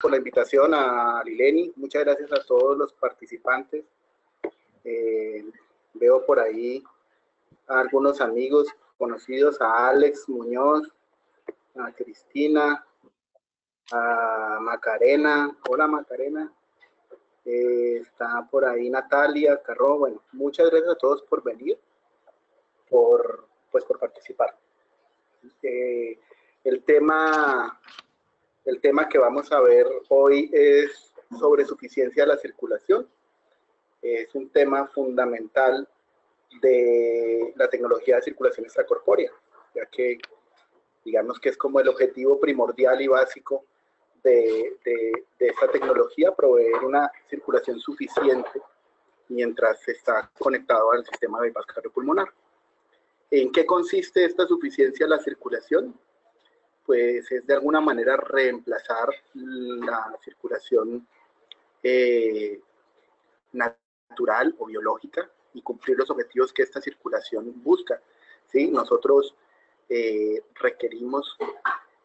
por la invitación a Lileni. Muchas gracias a todos los participantes. Veo por ahí a algunos amigos conocidos, a Alex Muñoz, a Cristina, a Macarena. Hola Macarena. Está por ahí Natalia Carro. Bueno, muchas gracias a todos por venir, por participar. El tema que vamos a ver hoy es sobre suficiencia de la circulación. Es un tema fundamental de la tecnología de circulación extracorpórea, ya que digamos que es como el objetivo primordial y básico de esta tecnología, proveer una circulación suficiente mientras está conectado al sistema bypass cardiopulmonar. ¿En qué consiste esta suficiencia de la circulación? Pues es de alguna manera reemplazar la circulación natural o biológica y cumplir los objetivos que esta circulación busca, ¿sí? Nosotros requerimos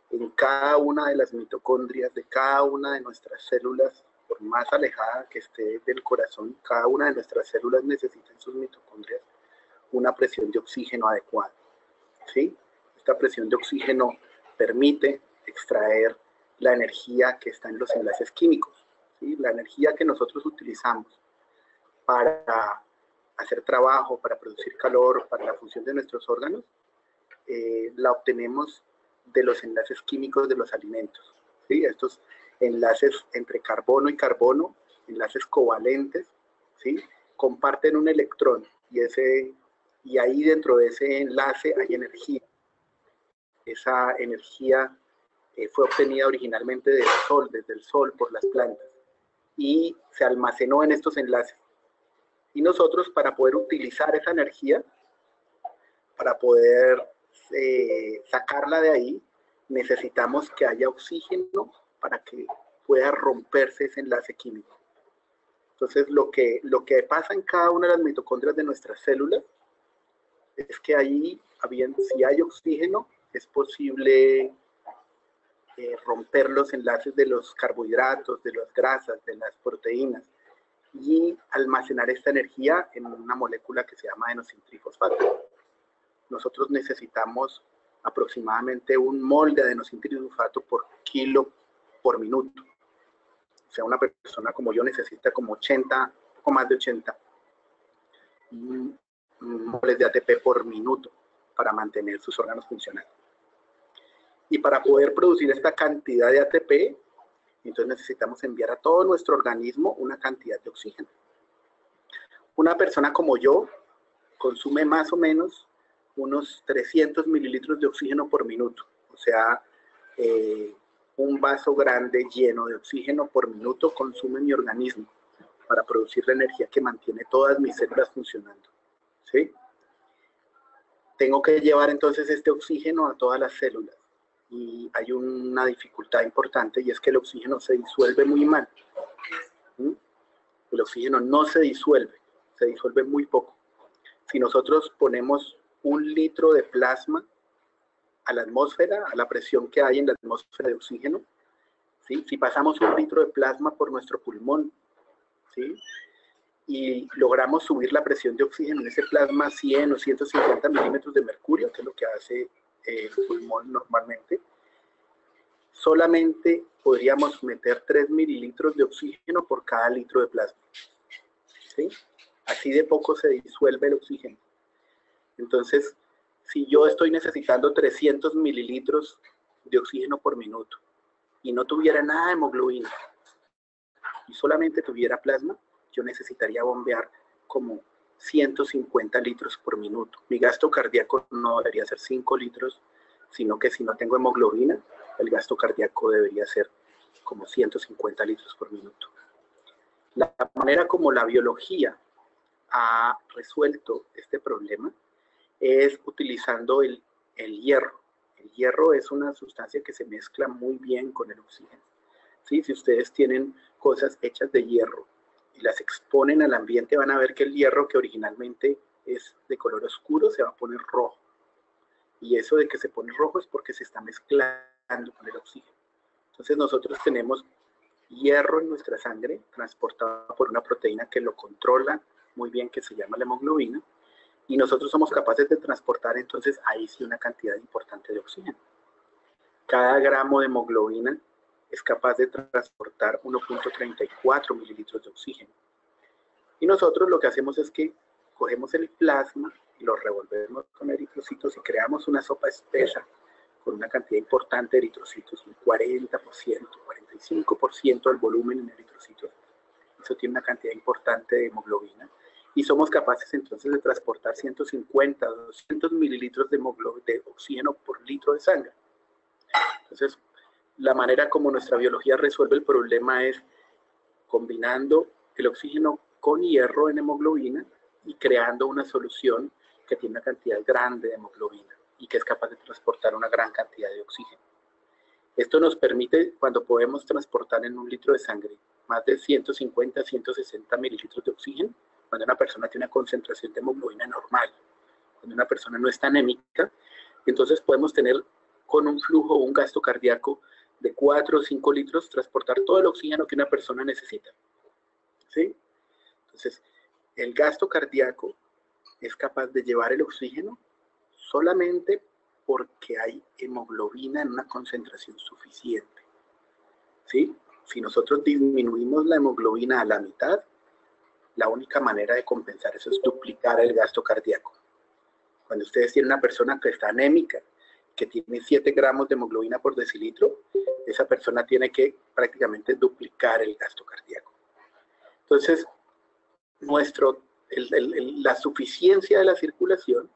en cada una de las mitocondrias de cada una de nuestras células, por más alejada que esté del corazón, cada una de nuestras células necesita en sus mitocondrias una presión de oxígeno adecuada, ¿sí? Esta presión de oxígeno permite extraer la energía que está en los enlaces químicos, ¿sí? La energía que nosotros utilizamos para hacer trabajo, para producir calor, para la función de nuestros órganos, la obtenemos de los enlaces químicos de los alimentos, ¿sí? Estos enlaces entre carbono y carbono, enlaces covalentes, ¿sí? Comparten un electrón y ahí dentro de ese enlace hay energía. Esa energía fue obtenida originalmente del sol, desde el sol, por las plantas, y se almacenó en estos enlaces. Y nosotros, para poder utilizar esa energía, para poder sacarla de ahí, necesitamos que haya oxígeno para que pueda romperse ese enlace químico. Entonces, lo que pasa en cada una de las mitocondrias de nuestras células es que ahí, si hay oxígeno, es posible romper los enlaces de los carbohidratos, de las grasas, de las proteínas, y almacenar esta energía en una molécula que se llama adenosintrifosfato. Nosotros necesitamos aproximadamente 1 mol de adenosintrifosfato por kilo por minuto. O sea, una persona como yo necesita como 80, poco más de 80 moles de ATP por minuto para mantener sus órganos funcionando. Y para poder producir esta cantidad de ATP, entonces necesitamos enviar a todo nuestro organismo una cantidad de oxígeno. Una persona como yo consume más o menos unos 300 mililitros de oxígeno por minuto. O sea, un vaso grande lleno de oxígeno por minuto consume mi organismo para producir la energía que mantiene todas mis células funcionando, ¿sí? Tengo que llevar entonces este oxígeno a todas las células. Y hay una dificultad importante, y es que el oxígeno se disuelve muy mal. El oxígeno no se disuelve muy poco. Si nosotros ponemos 1 litro de plasma a la atmósfera, a la presión que hay en la atmósfera de oxígeno, ¿sí? Si pasamos 1 litro de plasma por nuestro pulmón, ¿sí? Y logramos subir la presión de oxígeno en ese plasma a 100 o 150 milímetros de mercurio, que es lo que hace el pulmón normalmente, solamente podríamos meter 3 mililitros de oxígeno por cada litro de plasma, ¿sí? Así de poco se disuelve el oxígeno. Entonces, si yo estoy necesitando 300 mililitros de oxígeno por minuto y no tuviera nada de hemoglobina y solamente tuviera plasma, yo necesitaría bombear como 150 litros por minuto. Mi gasto cardíaco no debería ser 5 litros, sino que si no tengo hemoglobina, el gasto cardíaco debería ser como 150 litros por minuto. La manera como la biología ha resuelto este problema es utilizando el hierro. El hierro es una sustancia que se mezcla muy bien con el oxígeno, ¿sí? Si ustedes tienen cosas hechas de hierro y las exponen al ambiente, van a ver que el hierro, que originalmente es de color oscuro, se va a poner rojo. Y eso de que se pone rojo es porque se está mezclando con el oxígeno. Entonces nosotros tenemos hierro en nuestra sangre, transportado por una proteína que lo controla muy bien, que se llama la hemoglobina, y nosotros somos capaces de transportar entonces ahí sí una cantidad importante de oxígeno. Cada gramo de hemoglobina es capaz de transportar 1.34 mililitros de oxígeno. Y nosotros lo que hacemos es que cogemos el plasma y lo revolvemos con eritrocitos y creamos una sopa espesa con una cantidad importante de eritrocitos, un 40%, 45% del volumen en eritrocitos. Eso tiene una cantidad importante de hemoglobina. Y somos capaces entonces de transportar 150, 200 mililitros de oxígeno por litro de sangre. Entonces, la manera como nuestra biología resuelve el problema es combinando el oxígeno con hierro en hemoglobina y creando una solución que tiene una cantidad grande de hemoglobina y que es capaz de transportar una gran cantidad de oxígeno. Esto nos permite, cuando podemos transportar en un litro de sangre más de 150, 160 mililitros de oxígeno, cuando una persona tiene una concentración de hemoglobina normal, cuando una persona no está anémica, entonces podemos tener con un flujo o un gasto cardíaco de 4 o 5 litros, transportar todo el oxígeno que una persona necesita. ¿Sí? Entonces, el gasto cardíaco es capaz de llevar el oxígeno solamente porque hay hemoglobina en una concentración suficiente. ¿Sí? Si nosotros disminuimos la hemoglobina a la mitad, la única manera de compensar eso es duplicar el gasto cardíaco. Cuando ustedes tienen una persona que está anémica, que tiene 7 gramos de hemoglobina por decilitro, esa persona tiene que prácticamente duplicar el gasto cardíaco. Entonces, la suficiencia de la circulación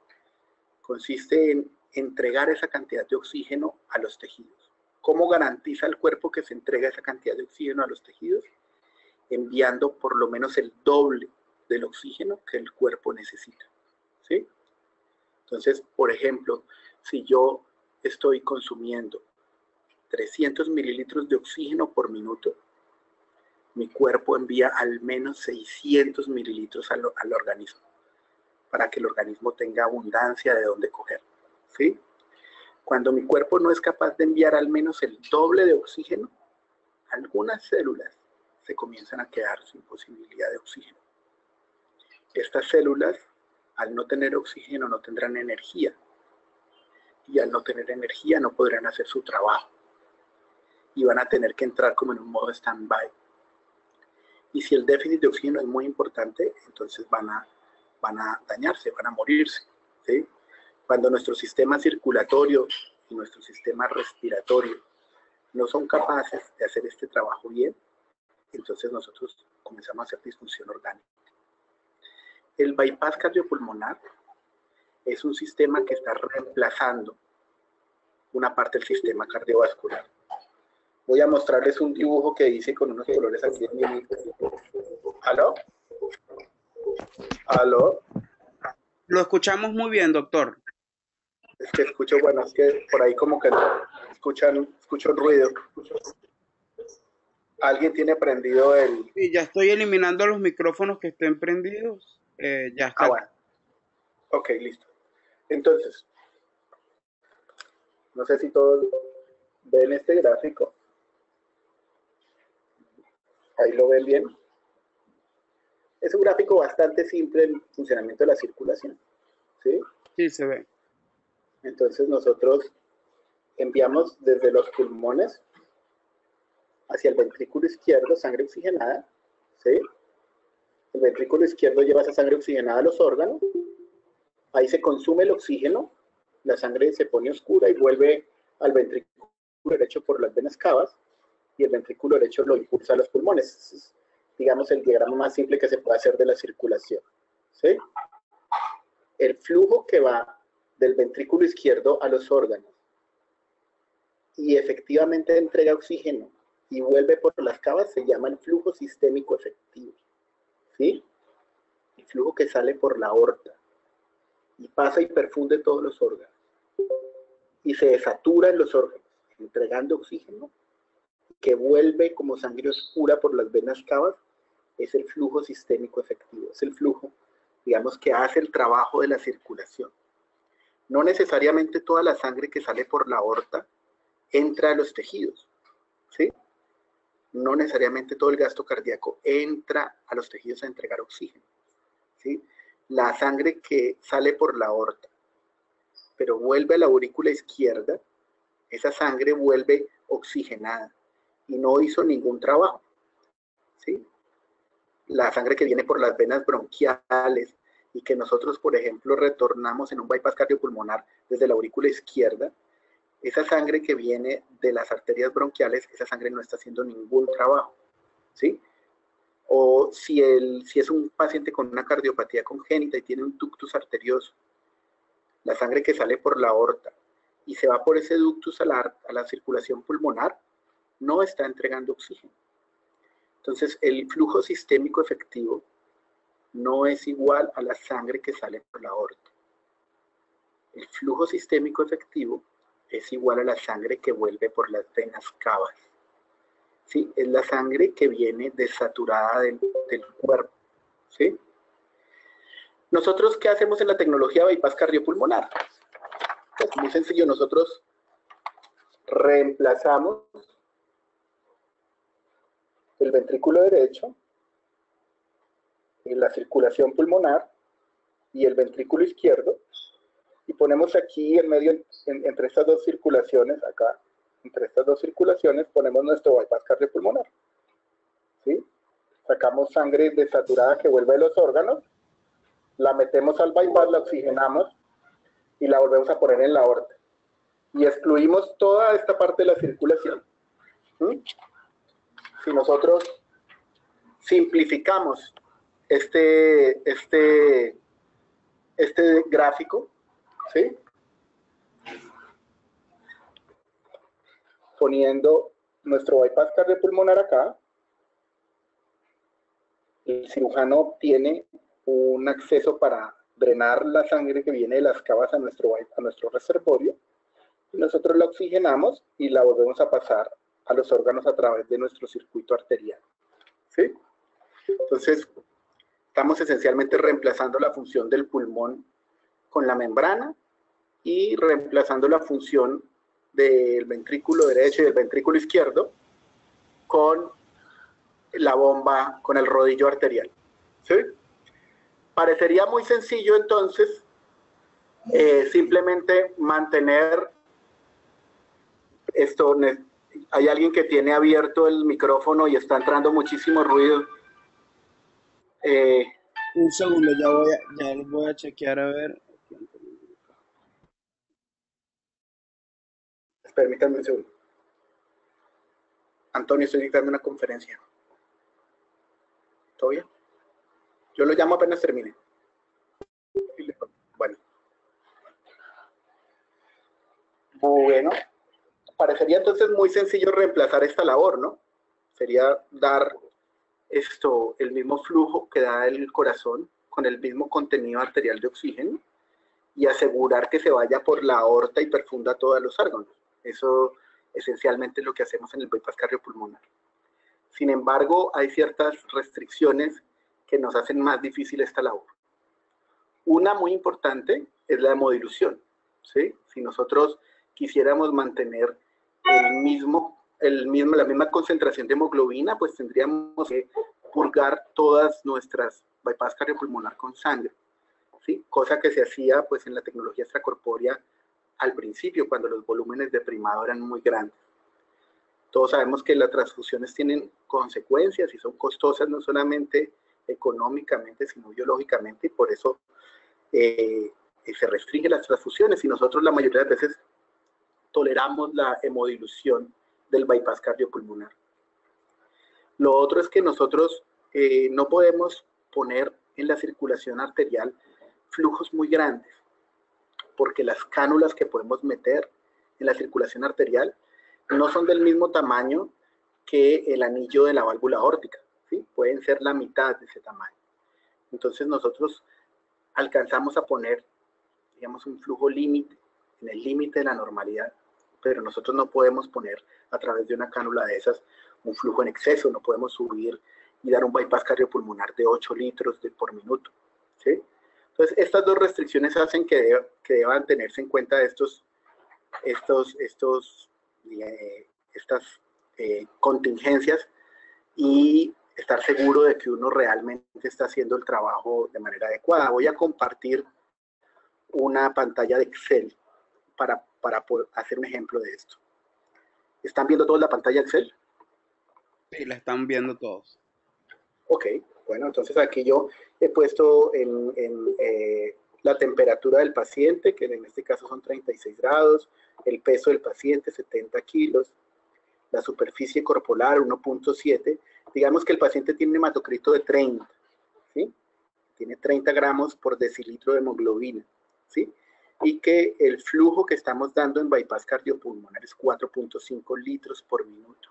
consiste en entregar esa cantidad de oxígeno a los tejidos. ¿Cómo garantiza el cuerpo que se entrega esa cantidad de oxígeno a los tejidos? Enviando por lo menos el doble del oxígeno que el cuerpo necesita. ¿Sí? Entonces, por ejemplo, si yo estoy consumiendo 300 mililitros de oxígeno por minuto, mi cuerpo envía al menos 600 mililitros al organismo, para que el organismo tenga abundancia de dónde coger. ¿Sí? Cuando mi cuerpo no es capaz de enviar al menos el doble de oxígeno, algunas células se comienzan a quedar sin posibilidad de oxígeno. Estas células, al no tener oxígeno, no tendrán energía. Y al no tener energía, no podrán hacer su trabajo. Y van a tener que entrar como en un modo stand-by. Y si el déficit de oxígeno es muy importante, entonces van a dañarse, van a morirse. ¿Sí? Cuando nuestro sistema circulatorio y nuestro sistema respiratorio no son capaces de hacer este trabajo bien, entonces nosotros comenzamos a hacer disfunción orgánica. El bypass cardiopulmonar es un sistema que está reemplazando una parte del sistema cardiovascular. Voy a mostrarles un dibujo que hice con unos colores aquí en mi... ¿Aló? ¿Aló? Lo escuchamos muy bien, doctor. Es que escucho, bueno, es que por ahí como que escucho ruido. ¿Alguien tiene prendido el...? Sí, ya estoy eliminando los micrófonos que estén prendidos. Ya está. Ah, bueno. Ok, listo. Entonces, no sé si todos ven este gráfico. Ahí lo ven bien. Es un gráfico bastante simple en funcionamiento de la circulación. ¿Sí? Sí, se ve. Entonces nosotros enviamos desde los pulmones hacia el ventrículo izquierdo sangre oxigenada. ¿Sí? El ventrículo izquierdo lleva esa sangre oxigenada a los órganos. Ahí se consume el oxígeno, la sangre se pone oscura y vuelve al ventrículo derecho por las venas cavas y el ventrículo derecho lo impulsa a los pulmones. Es, digamos, el diagrama más simple que se puede hacer de la circulación. ¿Sí? El flujo que va del ventrículo izquierdo a los órganos y efectivamente entrega oxígeno y vuelve por las cavas se llama el flujo sistémico efectivo. ¿Sí? El flujo que sale por la aorta y pasa y perfunde todos los órganos y se desatura en los órganos, entregando oxígeno que vuelve como sangre oscura por las venas cavas, es el flujo sistémico efectivo, es el flujo, digamos, que hace el trabajo de la circulación. No necesariamente toda la sangre que sale por la aorta entra a los tejidos, ¿sí? no necesariamente todo el gasto cardíaco entra a los tejidos a entregar oxígeno, ¿sí? La sangre que sale por la aorta, pero vuelve a la aurícula izquierda, esa sangre vuelve oxigenada y no hizo ningún trabajo, ¿sí? La sangre que viene por las venas bronquiales y que nosotros, por ejemplo, retornamos en un bypass cardiopulmonar desde la aurícula izquierda, esa sangre que viene de las arterias bronquiales, esa sangre no está haciendo ningún trabajo, ¿sí? O si es un paciente con una cardiopatía congénita y tiene un ductus arterioso, la sangre que sale por la aorta y se va por ese ductus a la circulación pulmonar, no está entregando oxígeno. Entonces, el flujo sistémico efectivo no es igual a la sangre que sale por la aorta. El flujo sistémico efectivo es igual a la sangre que vuelve por las venas cavas. ¿Sí? Es la sangre que viene desaturada del cuerpo. ¿Sí? ¿Nosotros qué hacemos en la tecnología de bypass cardiopulmonar? Pues muy sencillo, nosotros reemplazamos el ventrículo derecho, la circulación pulmonar y el ventrículo izquierdo, y ponemos aquí en medio, entre estas dos circulaciones, acá, entre estas dos circulaciones, ponemos nuestro bypass cardiopulmonar. ¿Sí? Sacamos sangre desaturada que vuelve de los órganos, la metemos al bypass, la oxigenamos y la volvemos a poner en la aorta. Y excluimos toda esta parte de la circulación. ¿Sí? Si nosotros simplificamos este gráfico, ¿sí? Poniendo nuestro bypass cardiopulmonar acá, el cirujano tiene un acceso para drenar la sangre que viene de las cavas a nuestro reservorio, y nosotros la oxigenamos y la volvemos a pasar a los órganos a través de nuestro circuito arterial. ¿Sí? Entonces, estamos esencialmente reemplazando la función del pulmón con la membrana y reemplazando la función del ventrículo derecho y del ventrículo izquierdo con la bomba, con el rodillo arterial. ¿Sí? Parecería muy sencillo entonces simplemente mantener esto. Hay alguien que tiene abierto el micrófono y está entrando muchísimo ruido. Un segundo, ya lo voy a chequear a ver. Permítanme un segundo. Antonio, estoy dictando una conferencia. ¿Todo bien? Yo lo llamo apenas termine. Bueno, parecería entonces muy sencillo reemplazar esta labor, ¿no? Sería dar el mismo flujo que da el corazón con el mismo contenido arterial de oxígeno y asegurar que se vaya por la aorta y perfunda todos los órganos. Eso esencialmente es lo que hacemos en el bypass cardiopulmonar. Sin embargo, hay ciertas restricciones que nos hacen más difícil esta labor. Una muy importante es la hemodilución, ¿sí? Si nosotros quisiéramos mantener la misma concentración de hemoglobina, pues tendríamos que purgar todas nuestras bypass cardiopulmonar con sangre, ¿sí? Cosa que se hacía pues en la tecnología extracorpórea al principio, cuando los volúmenes de primado eran muy grandes. Todos sabemos que las transfusiones tienen consecuencias y son costosas no solamente económicamente, sino biológicamente, y por eso se restringen las transfusiones, y nosotros la mayoría de veces toleramos la hemodilución del bypass cardiopulmonar. Lo otro es que nosotros no podemos poner en la circulación arterial flujos muy grandes, porque las cánulas que podemos meter en la circulación arterial no son del mismo tamaño que el anillo de la válvula aórtica, ¿sí? Pueden ser la mitad de ese tamaño. Entonces nosotros alcanzamos a poner, digamos, un flujo límite, en el límite de la normalidad, pero nosotros no podemos poner a través de una cánula de esas un flujo en exceso, no podemos subir y dar un bypass cardiopulmonar de 8 litros por minuto, ¿sí? Entonces, estas dos restricciones hacen que deban tenerse en cuenta estas contingencias y estar seguro de que uno realmente está haciendo el trabajo de manera adecuada. Voy a compartir una pantalla de Excel para poder hacer un ejemplo de esto. ¿Están viendo toda la pantalla Excel? Sí, la están viendo todos. Ok, bueno, entonces aquí yo he puesto la temperatura del paciente, que en este caso son 36 grados, el peso del paciente, 70 kilos, la superficie corporal, 1.7. Digamos que el paciente tiene un hematocrito de 30, ¿sí? Tiene 30 gramos por decilitro de hemoglobina, ¿sí? Y que el flujo que estamos dando en bypass cardiopulmonar es 4.5 litros por minuto.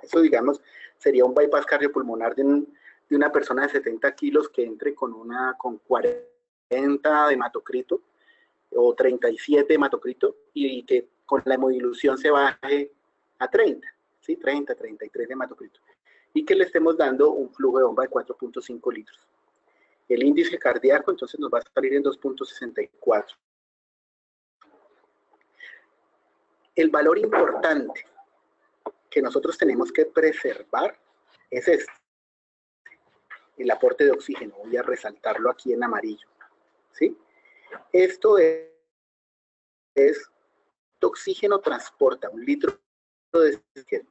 Eso, digamos, sería un bypass cardiopulmonar de una persona de 70 kilos que entre con 40 de hematocrito o 37 de hematocrito y que con la hemodilución se baje a 30, ¿sí? 30, 33 de hematocrito. Y que le estemos dando un flujo de bomba de 4.5 litros. El índice cardíaco entonces nos va a salir en 2.64. El valor importante que nosotros tenemos que preservar es este, el aporte de oxígeno. Voy a resaltarlo aquí en amarillo, ¿sí? Esto es oxígeno transporta un litro de que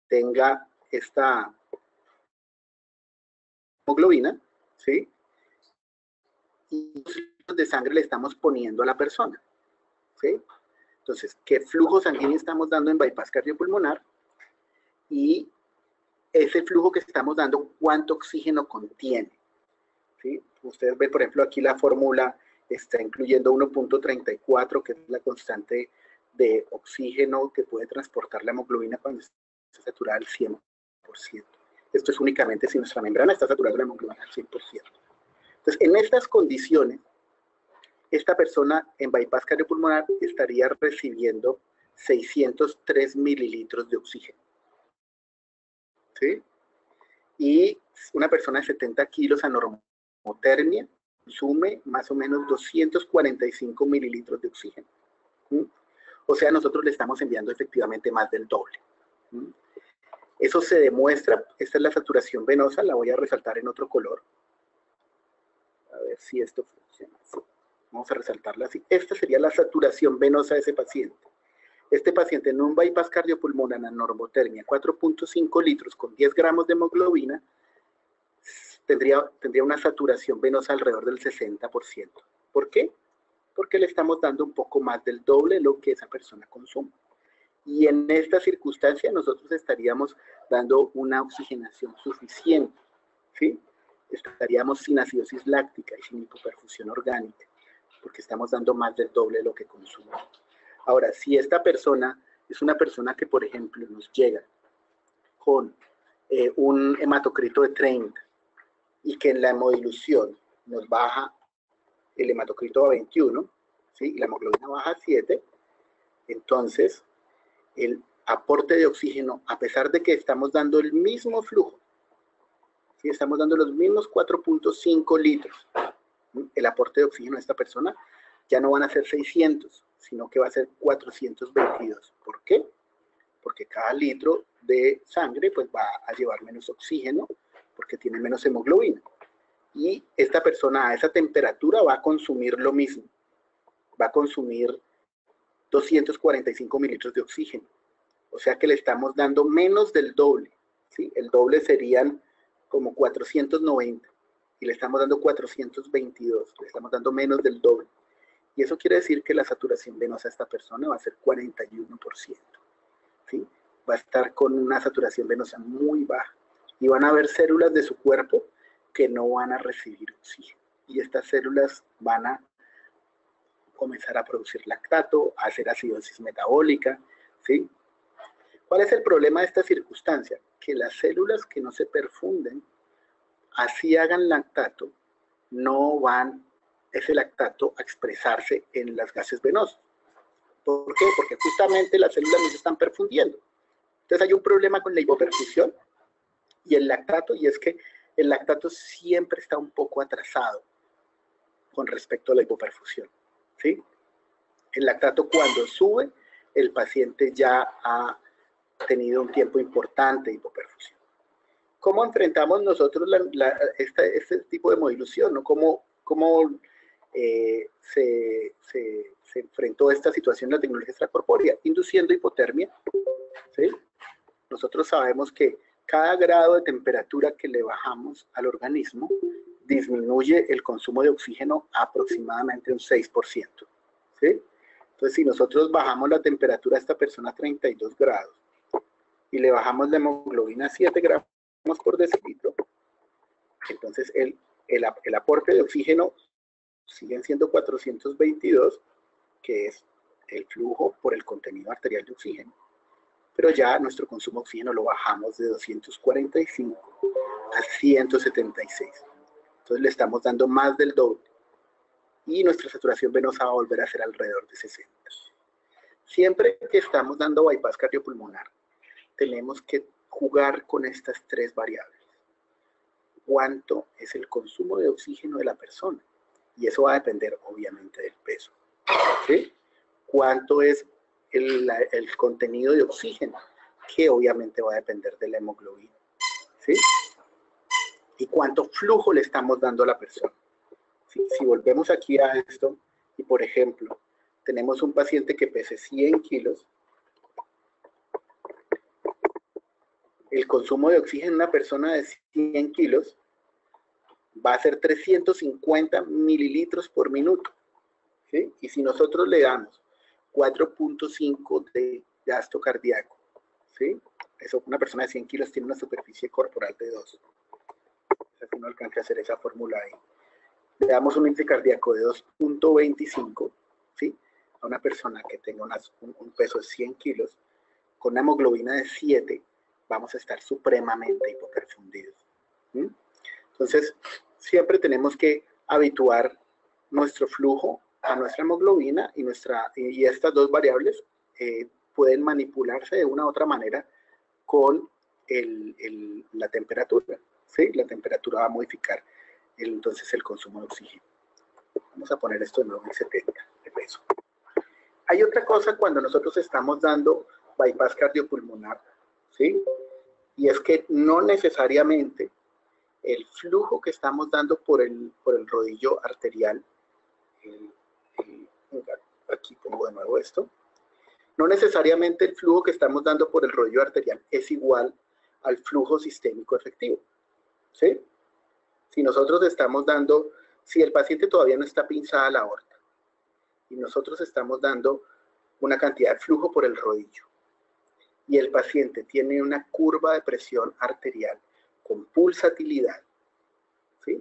tenga esta hemoglobina, ¿sí? Y litros de sangre le estamos poniendo a la persona, ¿sí? Entonces, ¿qué flujo sanguíneo estamos dando en bypass cardiopulmonar? Y ese flujo que estamos dando, ¿cuánto oxígeno contiene? ¿Sí? Ustedes ven, por ejemplo, aquí la fórmula está incluyendo 1.34, que es la constante de oxígeno que puede transportar la hemoglobina cuando está saturada al 100%. Esto es únicamente si nuestra membrana está saturada de la hemoglobina al 100%. Entonces, en estas condiciones, esta persona en bypass cardiopulmonar estaría recibiendo 603 mililitros de oxígeno, ¿sí? Y una persona de 70 kilos a normotermia consume más o menos 245 mililitros de oxígeno. O sea, nosotros le estamos enviando efectivamente más del doble. Eso se demuestra, esta es la saturación venosa, la voy a resaltar en otro color. A ver si esto funciona así. Vamos a resaltarla así. Esta sería la saturación venosa de ese paciente. Este paciente en un bypass cardiopulmonar a normotermia, 4.5 litros con 10 gramos de hemoglobina, tendría una saturación venosa alrededor del 60%. ¿Por qué? Porque le estamos dando un poco más del doble de lo que esa persona consume. Y en esta circunstancia nosotros estaríamos dando una oxigenación suficiente, ¿sí? Estaríamos sin acidosis láctica y sin hipoperfusión orgánica, porque estamos dando más del doble de lo que consume. Ahora, si esta persona es una persona que, por ejemplo, nos llega con un hematocrito de 30 y que en la hemodilución nos baja el hematocrito a 21, ¿sí? Y la hemoglobina baja a 7, entonces el aporte de oxígeno, a pesar de que estamos dando el mismo flujo, ¿sí? Estamos dando los mismos 4.5 litros, el aporte de oxígeno a esta persona ya no van a ser 600, sino que va a ser 422. ¿Por qué? Porque cada litro de sangre pues va a llevar menos oxígeno porque tiene menos hemoglobina. Y esta persona a esa temperatura va a consumir lo mismo. Va a consumir 245 mililitros de oxígeno. O sea que le estamos dando menos del doble, ¿sí? El doble serían como 490 y le estamos dando 422, le estamos dando menos del doble. Y eso quiere decir que la saturación venosa de esta persona va a ser 41%, ¿sí? Va a estar con una saturación venosa muy baja y van a haber células de su cuerpo que no van a recibir oxígeno. Y estas células van a comenzar a producir lactato, a hacer acidosis metabólica, ¿sí? ¿Cuál es el problema de esta circunstancia? Que las células que no se perfunden, así hagan lactato, no van ese lactato a expresarse en las gases venosos. ¿Por qué? Porque justamente las células no se están perfundiendo. Entonces hay un problema con la hipoperfusión y el lactato, y es que el lactato siempre está un poco atrasado con respecto a la hipoperfusión, ¿sí? El lactato cuando sube, el paciente ya ha tenido un tiempo importante de hipoperfusión. ¿Cómo enfrentamos nosotros este tipo de hemodilución, ¿no? ¿Cómo se enfrentó esta situación en la tecnología extracorpórea? Induciendo hipotermia, ¿sí? Nosotros sabemos que cada grado de temperatura que le bajamos al organismo disminuye el consumo de oxígeno aproximadamente un 6%, ¿sí? Entonces, si nosotros bajamos la temperatura a esta persona a 32 grados y le bajamos la hemoglobina a 7 gramos por decilitro, entonces el aporte de oxígeno siguen siendo 422, que es el flujo por el contenido arterial de oxígeno. Pero ya nuestro consumo de oxígeno lo bajamos de 245 a 176. Entonces le estamos dando más del doble. Y nuestra saturación venosa va a volver a ser alrededor de 60. Siempre que estamos dando bypass cardiopulmonar, tenemos que jugar con estas tres variables. ¿Cuánto es el consumo de oxígeno de la persona? Y eso va a depender, obviamente, del peso. ¿Sí? ¿Cuánto es el contenido de oxígeno? Que obviamente va a depender de la hemoglobina. ¿Sí? ¿Y cuánto flujo le estamos dando a la persona? Si volvemos aquí a esto, y por ejemplo, tenemos un paciente que pese 100 kilos, el consumo de oxígeno en una persona de 100 kilos va a ser 350 mililitros por minuto, ¿sí? Y si nosotros le damos 4.5 de gasto cardíaco, ¿sí? Eso, una persona de 100 kilos tiene una superficie corporal de 2. O sea, que no alcanza a hacer esa fórmula ahí. Le damos un índice cardíaco de 2.25, ¿sí? A una persona que tenga un peso de 100 kilos, con una hemoglobina de 7, vamos a estar supremamente hipoperfundidos. ¿Sí? Entonces, siempre tenemos que habituar nuestro flujo a nuestra hemoglobina y estas dos variables pueden manipularse de una u otra manera con la temperatura. ¿Sí? La temperatura va a modificar entonces el consumo de oxígeno. Vamos a poner esto de nuevo en 70 de peso. Hay otra cosa cuando nosotros estamos dando bypass cardiopulmonar, ¿sí? Y es que no necesariamente el flujo que estamos dando por el rodillo arterial, aquí pongo de nuevo esto, no necesariamente el flujo que estamos dando por el rodillo arterial es igual al flujo sistémico efectivo, ¿sí? Si nosotros estamos dando, si el paciente todavía no está pinzada la aorta y nosotros estamos dando una cantidad de flujo por el rodillo y el paciente tiene una curva de presión arterial con pulsatilidad, ¿sí?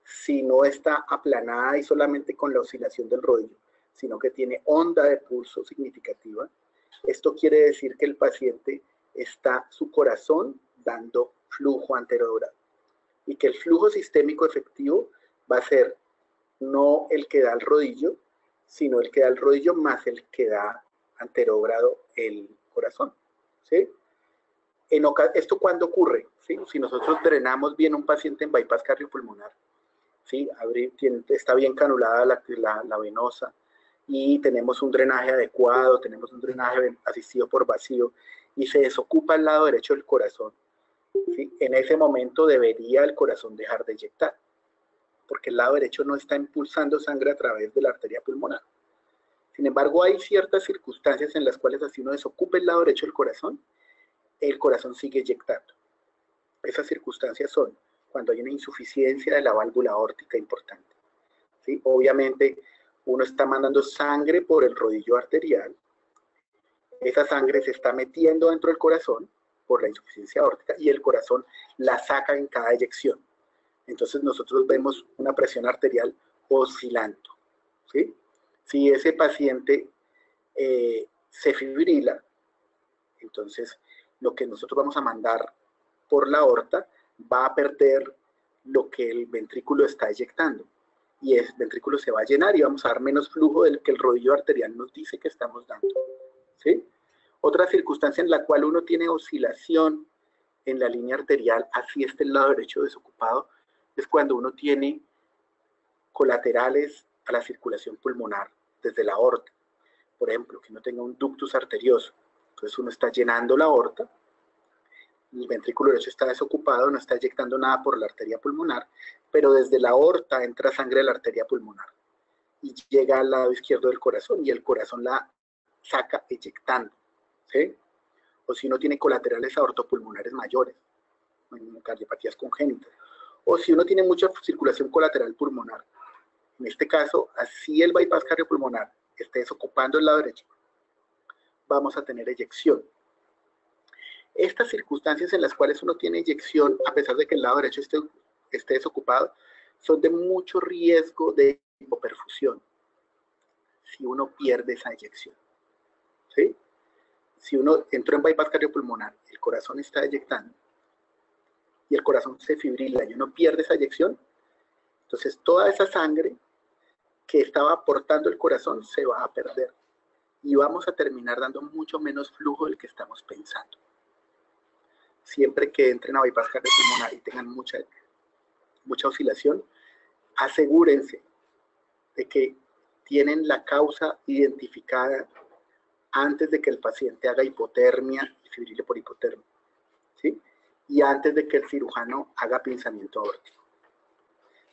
Si no está aplanada y solamente con la oscilación del rodillo, sino que tiene onda de pulso significativa, esto quiere decir que el paciente está, su corazón, dando flujo anterogrado. Y que el flujo sistémico efectivo va a ser no el que da al rodillo, sino el que da al rodillo más el que da anterógrado el corazón, ¿sí? ¿Esto cuándo ocurre? ¿Sí? Si nosotros drenamos bien un paciente en bypass cardiopulmonar, ¿sí? Está bien canulada la venosa y tenemos un drenaje adecuado, tenemos un drenaje asistido por vacío y se desocupa el lado derecho del corazón, ¿sí? En ese momento debería el corazón dejar de eyectar, porque el lado derecho no está impulsando sangre a través de la arteria pulmonar. Sin embargo, hay ciertas circunstancias en las cuales así uno desocupa el lado derecho del corazón, el corazón sigue eyectando. Esas circunstancias son cuando hay una insuficiencia de la válvula aórtica importante, ¿sí? Obviamente, uno está mandando sangre por el rodillo arterial, esa sangre se está metiendo dentro del corazón por la insuficiencia aórtica y el corazón la saca en cada eyección. Entonces nosotros vemos una presión arterial oscilando, ¿sí? Si ese paciente se fibrila, entonces lo que nosotros vamos a mandar por la aorta va a perder lo que el ventrículo está eyectando y el ventrículo se va a llenar y vamos a dar menos flujo del que el rodillo arterial nos dice que estamos dando, ¿sí? Otra circunstancia en la cual uno tiene oscilación en la línea arterial, así esté el lado derecho desocupado, es cuando uno tiene colaterales a la circulación pulmonar desde la aorta. Por ejemplo, que uno tenga un ductus arterioso. Entonces uno está llenando la aorta el ventrículo derecho está desocupado, no está eyectando nada por la arteria pulmonar, pero desde la aorta entra sangre a la arteria pulmonar y llega al lado izquierdo del corazón y el corazón la saca eyectando, ¿sí? O si uno tiene colaterales aortopulmonares mayores, cardiopatías congénitas, o si uno tiene mucha circulación colateral pulmonar, en este caso, así el bypass cardiopulmonar esté desocupando el lado derecho, vamos a tener eyección. Estas circunstancias en las cuales uno tiene eyección, a pesar de que el lado derecho esté desocupado, son de mucho riesgo de hipoperfusión si uno pierde esa eyección, ¿sí? Si uno entró en bypass cardiopulmonar, el corazón está eyectando y el corazón se fibrila y uno pierde esa eyección, entonces toda esa sangre que estaba aportando el corazón se va a perder y vamos a terminar dando mucho menos flujo del que estamos pensando. Siempre que entren a bypass cardiopulmonar y tengan mucha oscilación, asegúrense de que tienen la causa identificada antes de que el paciente haga hipotermia y fibrile por hipotermia, ¿sí? Y antes de que el cirujano haga pinzamiento aórtico.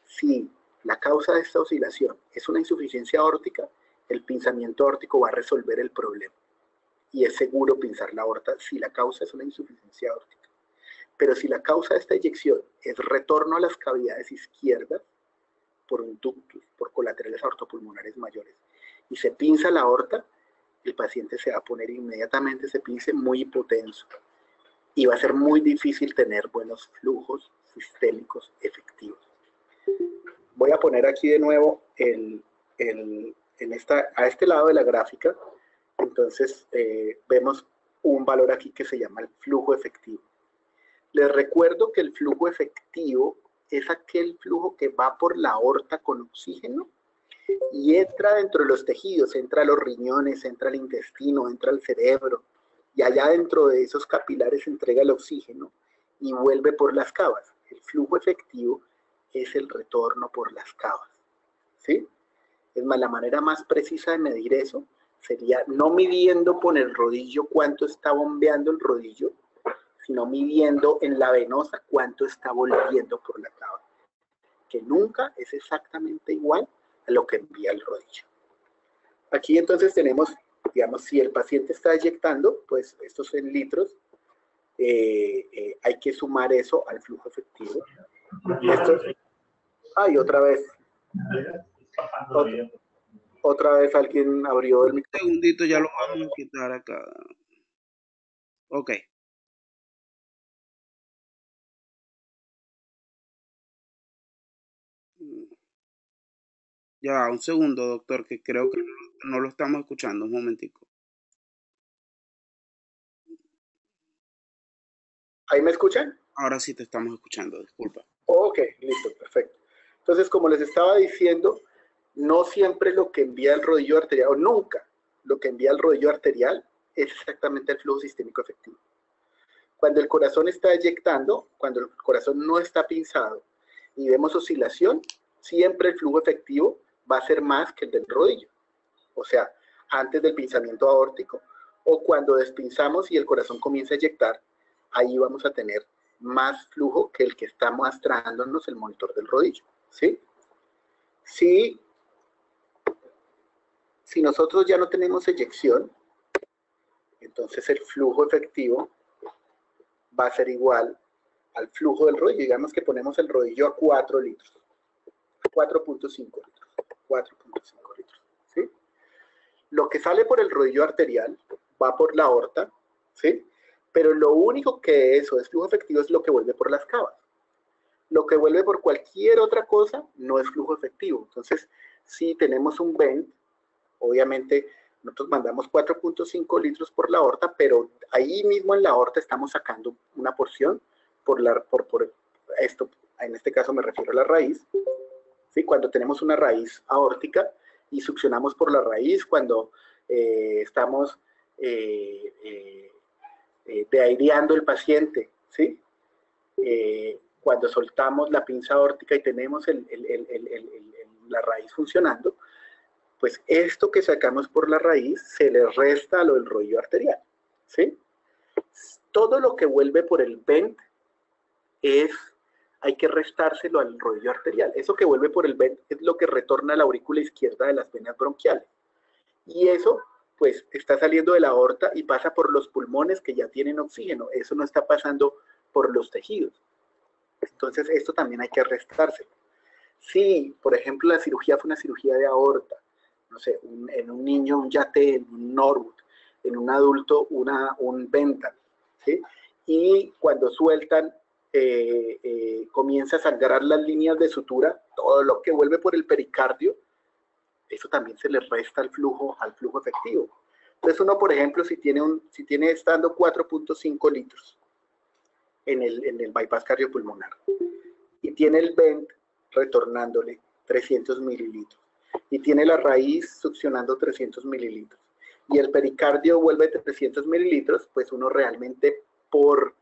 Si la causa de esta oscilación es una insuficiencia aórtica, el pinzamiento aórtico va a resolver el problema. Y es seguro pinzar la aorta si la causa es una insuficiencia aórtica. Pero si la causa de esta eyección es retorno a las cavidades izquierdas por un ductus, por colaterales aortopulmonares mayores, y se pinza la aorta, el paciente se va a poner inmediatamente ese pince muy hipotenso y va a ser muy difícil tener buenos flujos sistémicos efectivos. Voy a poner aquí de nuevo a este lado de la gráfica, entonces vemos un valor aquí que se llama el flujo efectivo. Les recuerdo que el flujo efectivo es aquel flujo que va por la aorta con oxígeno y entra dentro de los tejidos, entra a los riñones, entra al intestino, entra al cerebro, y allá dentro de esos capilares entrega el oxígeno y vuelve por las cavas. El flujo efectivo es el retorno por las cavas, ¿sí? Es más, la manera más precisa de medir eso sería no midiendo por el rodillo cuánto está bombeando el rodillo, sino midiendo en la venosa cuánto está volviendo por la cava, que nunca es exactamente igual a lo que envía el rodillo. Aquí entonces tenemos, digamos, si el paciente está eyectando, pues estos en litros, hay que sumar eso al flujo efectivo. Y otra vez. Otra vez alguien abrió el micrófono. Un segundito, ya lo vamos a quitar acá. Ok. Ya, un segundo, doctor, que creo que no lo estamos escuchando. Un momentico. ¿Ahí me escuchan? Ahora sí te estamos escuchando, disculpa. Ok, listo, perfecto. Entonces, como les estaba diciendo, no siempre lo que envía el rodillo arterial, o nunca lo que envía el rodillo arterial es exactamente el flujo sistémico efectivo. Cuando el corazón está eyectando, cuando el corazón no está pinzado y vemos oscilación, siempre el flujo efectivo va a ser más que el del rodillo. O sea, antes del pinzamiento aórtico o cuando despinzamos y el corazón comienza a eyectar, ahí vamos a tener más flujo que el que está mostrándonos el monitor del rodillo, ¿sí? Si nosotros ya no tenemos eyección, entonces el flujo efectivo va a ser igual al flujo del rodillo. Digamos que ponemos el rodillo a 4 litros, 4.5 litros, 4.5 litros, ¿sí? Lo que sale por el rodillo arterial va por la aorta, ¿sí? Pero lo único que eso es flujo efectivo es lo que vuelve por las cavas. Lo que vuelve por cualquier otra cosa no es flujo efectivo. Entonces, si tenemos un vent, obviamente nosotros mandamos 4.5 litros por la aorta, pero ahí mismo en la aorta estamos sacando una porción por esto, en este caso me refiero a la raíz, ¿sí? Cuando tenemos una raíz aórtica y succionamos por la raíz, cuando estamos deaireando el paciente, ¿sí? Cuando soltamos la pinza aórtica y tenemos la raíz funcionando, pues esto que sacamos por la raíz se le resta a lo del rodillo arterial, ¿sí? Todo lo que vuelve por el vent hay que restárselo al rodillo arterial. Eso que vuelve por el vent es lo que retorna a la aurícula izquierda de las venas bronquiales. Y eso, pues, está saliendo de la aorta y pasa por los pulmones que ya tienen oxígeno. Eso no está pasando por los tejidos. Entonces, esto también hay que restárselo. Si, por ejemplo, la cirugía fue una cirugía de aorta, no sé, en un niño un Yate, en un Norwood, en un adulto un Bentham, ¿sí? Y cuando sueltan, comienza a sangrar las líneas de sutura, todo lo que vuelve por el pericardio, eso también se le resta al flujo efectivo. Entonces uno, por ejemplo, si tiene estando 4.5 litros en el bypass cardiopulmonar y tiene el vent retornándole 300 mililitros y tiene la raíz succionando 300 mililitros y el pericardio vuelve 300 mililitros, pues uno realmente por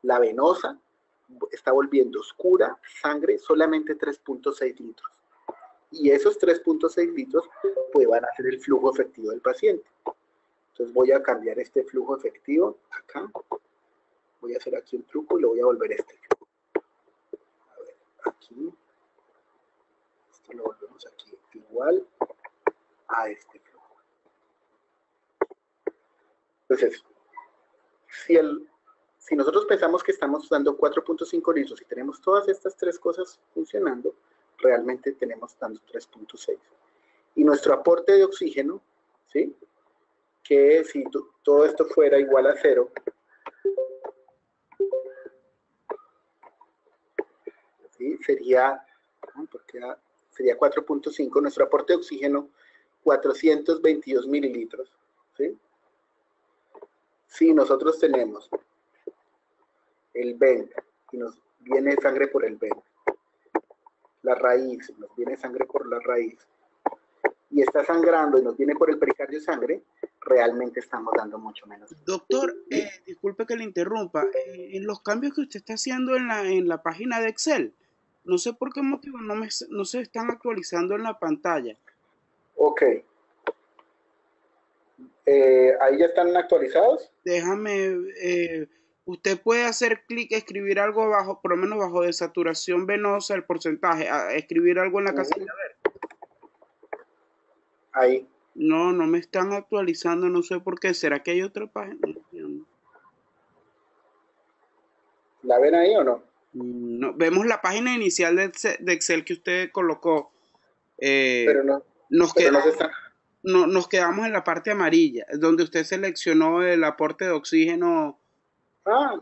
la venosa está volviendo oscura sangre solamente 3.6 litros. Y esos 3.6 litros pues van a ser el flujo efectivo del paciente. Entonces voy a cambiar este flujo efectivo acá. Voy a hacer aquí un truco y lo voy a volver este. A ver, aquí. Esto lo volvemos aquí igual a este flujo. Entonces, si nosotros pensamos que estamos dando 4.5 litros y tenemos todas estas tres cosas funcionando, realmente tenemos dando 3.6. Y nuestro aporte de oxígeno, ¿sí? Que si todo esto fuera igual a 0, ¿sí? Sería 4.5, nuestro aporte de oxígeno 422 mililitros, ¿sí? Si nosotros tenemos el vent y nos viene sangre por el vent, la raíz, nos viene sangre por la raíz, y está sangrando y nos viene por el pericardio sangre, realmente estamos dando mucho menos. Doctor, disculpe que le interrumpa. En los cambios que usted está haciendo en la página de Excel, no sé por qué motivo no se están actualizando en la pantalla. Ok. ¿Ahí ya están actualizados? Déjame, usted puede hacer clic, escribir algo abajo, por lo menos bajo de saturación venosa, el porcentaje, escribir algo en la casilla verde. Ahí. No me están actualizando, no sé por qué. ¿Será que hay otra página? No entiendo. ¿La ven ahí o no? No, vemos la página inicial de Excel que usted colocó. Pero no. Nos Pero quedamos, no se está. nos quedamos en la parte amarilla, donde usted seleccionó el aporte de oxígeno. Ah,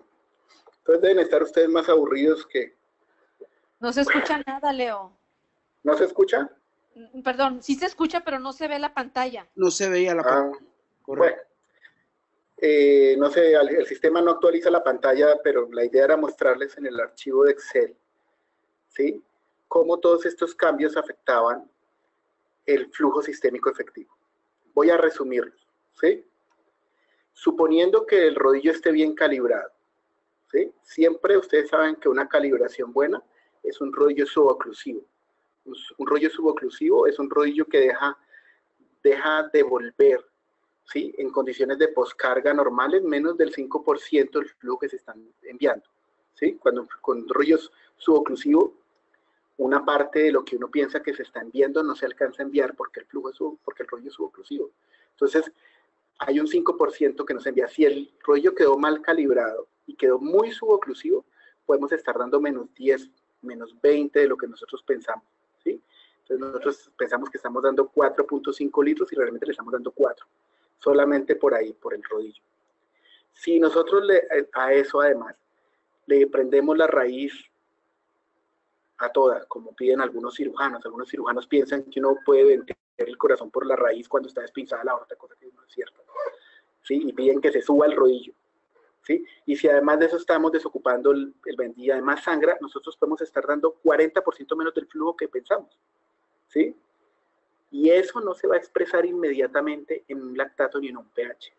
entonces deben estar ustedes más aburridos que... No se escucha nada, Leo. ¿No se escucha? Perdón, sí se escucha, pero no se ve la pantalla. No se veía la pantalla. Bueno, no sé, el sistema no actualiza la pantalla, pero la idea era mostrarles en el archivo de Excel, ¿sí? Cómo todos estos cambios afectaban el flujo sistémico efectivo. Voy a resumirlos, ¿sí? Suponiendo que el rodillo esté bien calibrado, ¿sí? Siempre ustedes saben que una calibración buena es un rodillo suboclusivo. Un rodillo suboclusivo es un rodillo que deja de volver, ¿sí? En condiciones de poscarga normales, menos del 5% del flujo que se están enviando, ¿sí? Cuando con rollos suboclusivos, una parte de lo que uno piensa que se está enviando no se alcanza a enviar porque el rollo es suboclusivo. Entonces, hay un 5% que no se envía. Si el rollo quedó mal calibrado y quedó muy suboclusivo, podemos estar dando menos 10, menos 20 de lo que nosotros pensamos, ¿sí? Entonces nosotros pensamos que estamos dando 4.5 litros y realmente le estamos dando 4, solamente por ahí, por el rodillo. Si nosotros a eso además le prendemos la raíz a toda, como piden algunos cirujanos piensan que uno puede vender el corazón por la raíz cuando está despinzada la aorta, cosa que no es cierta, ¿sí? Y piden que se suba el rodillo, ¿sí? Y si además de eso estamos desocupando el vent y además sangra, nosotros podemos estar dando 40% menos del flujo que pensamos, ¿sí? Y eso no se va a expresar inmediatamente en un lactato ni en un pH.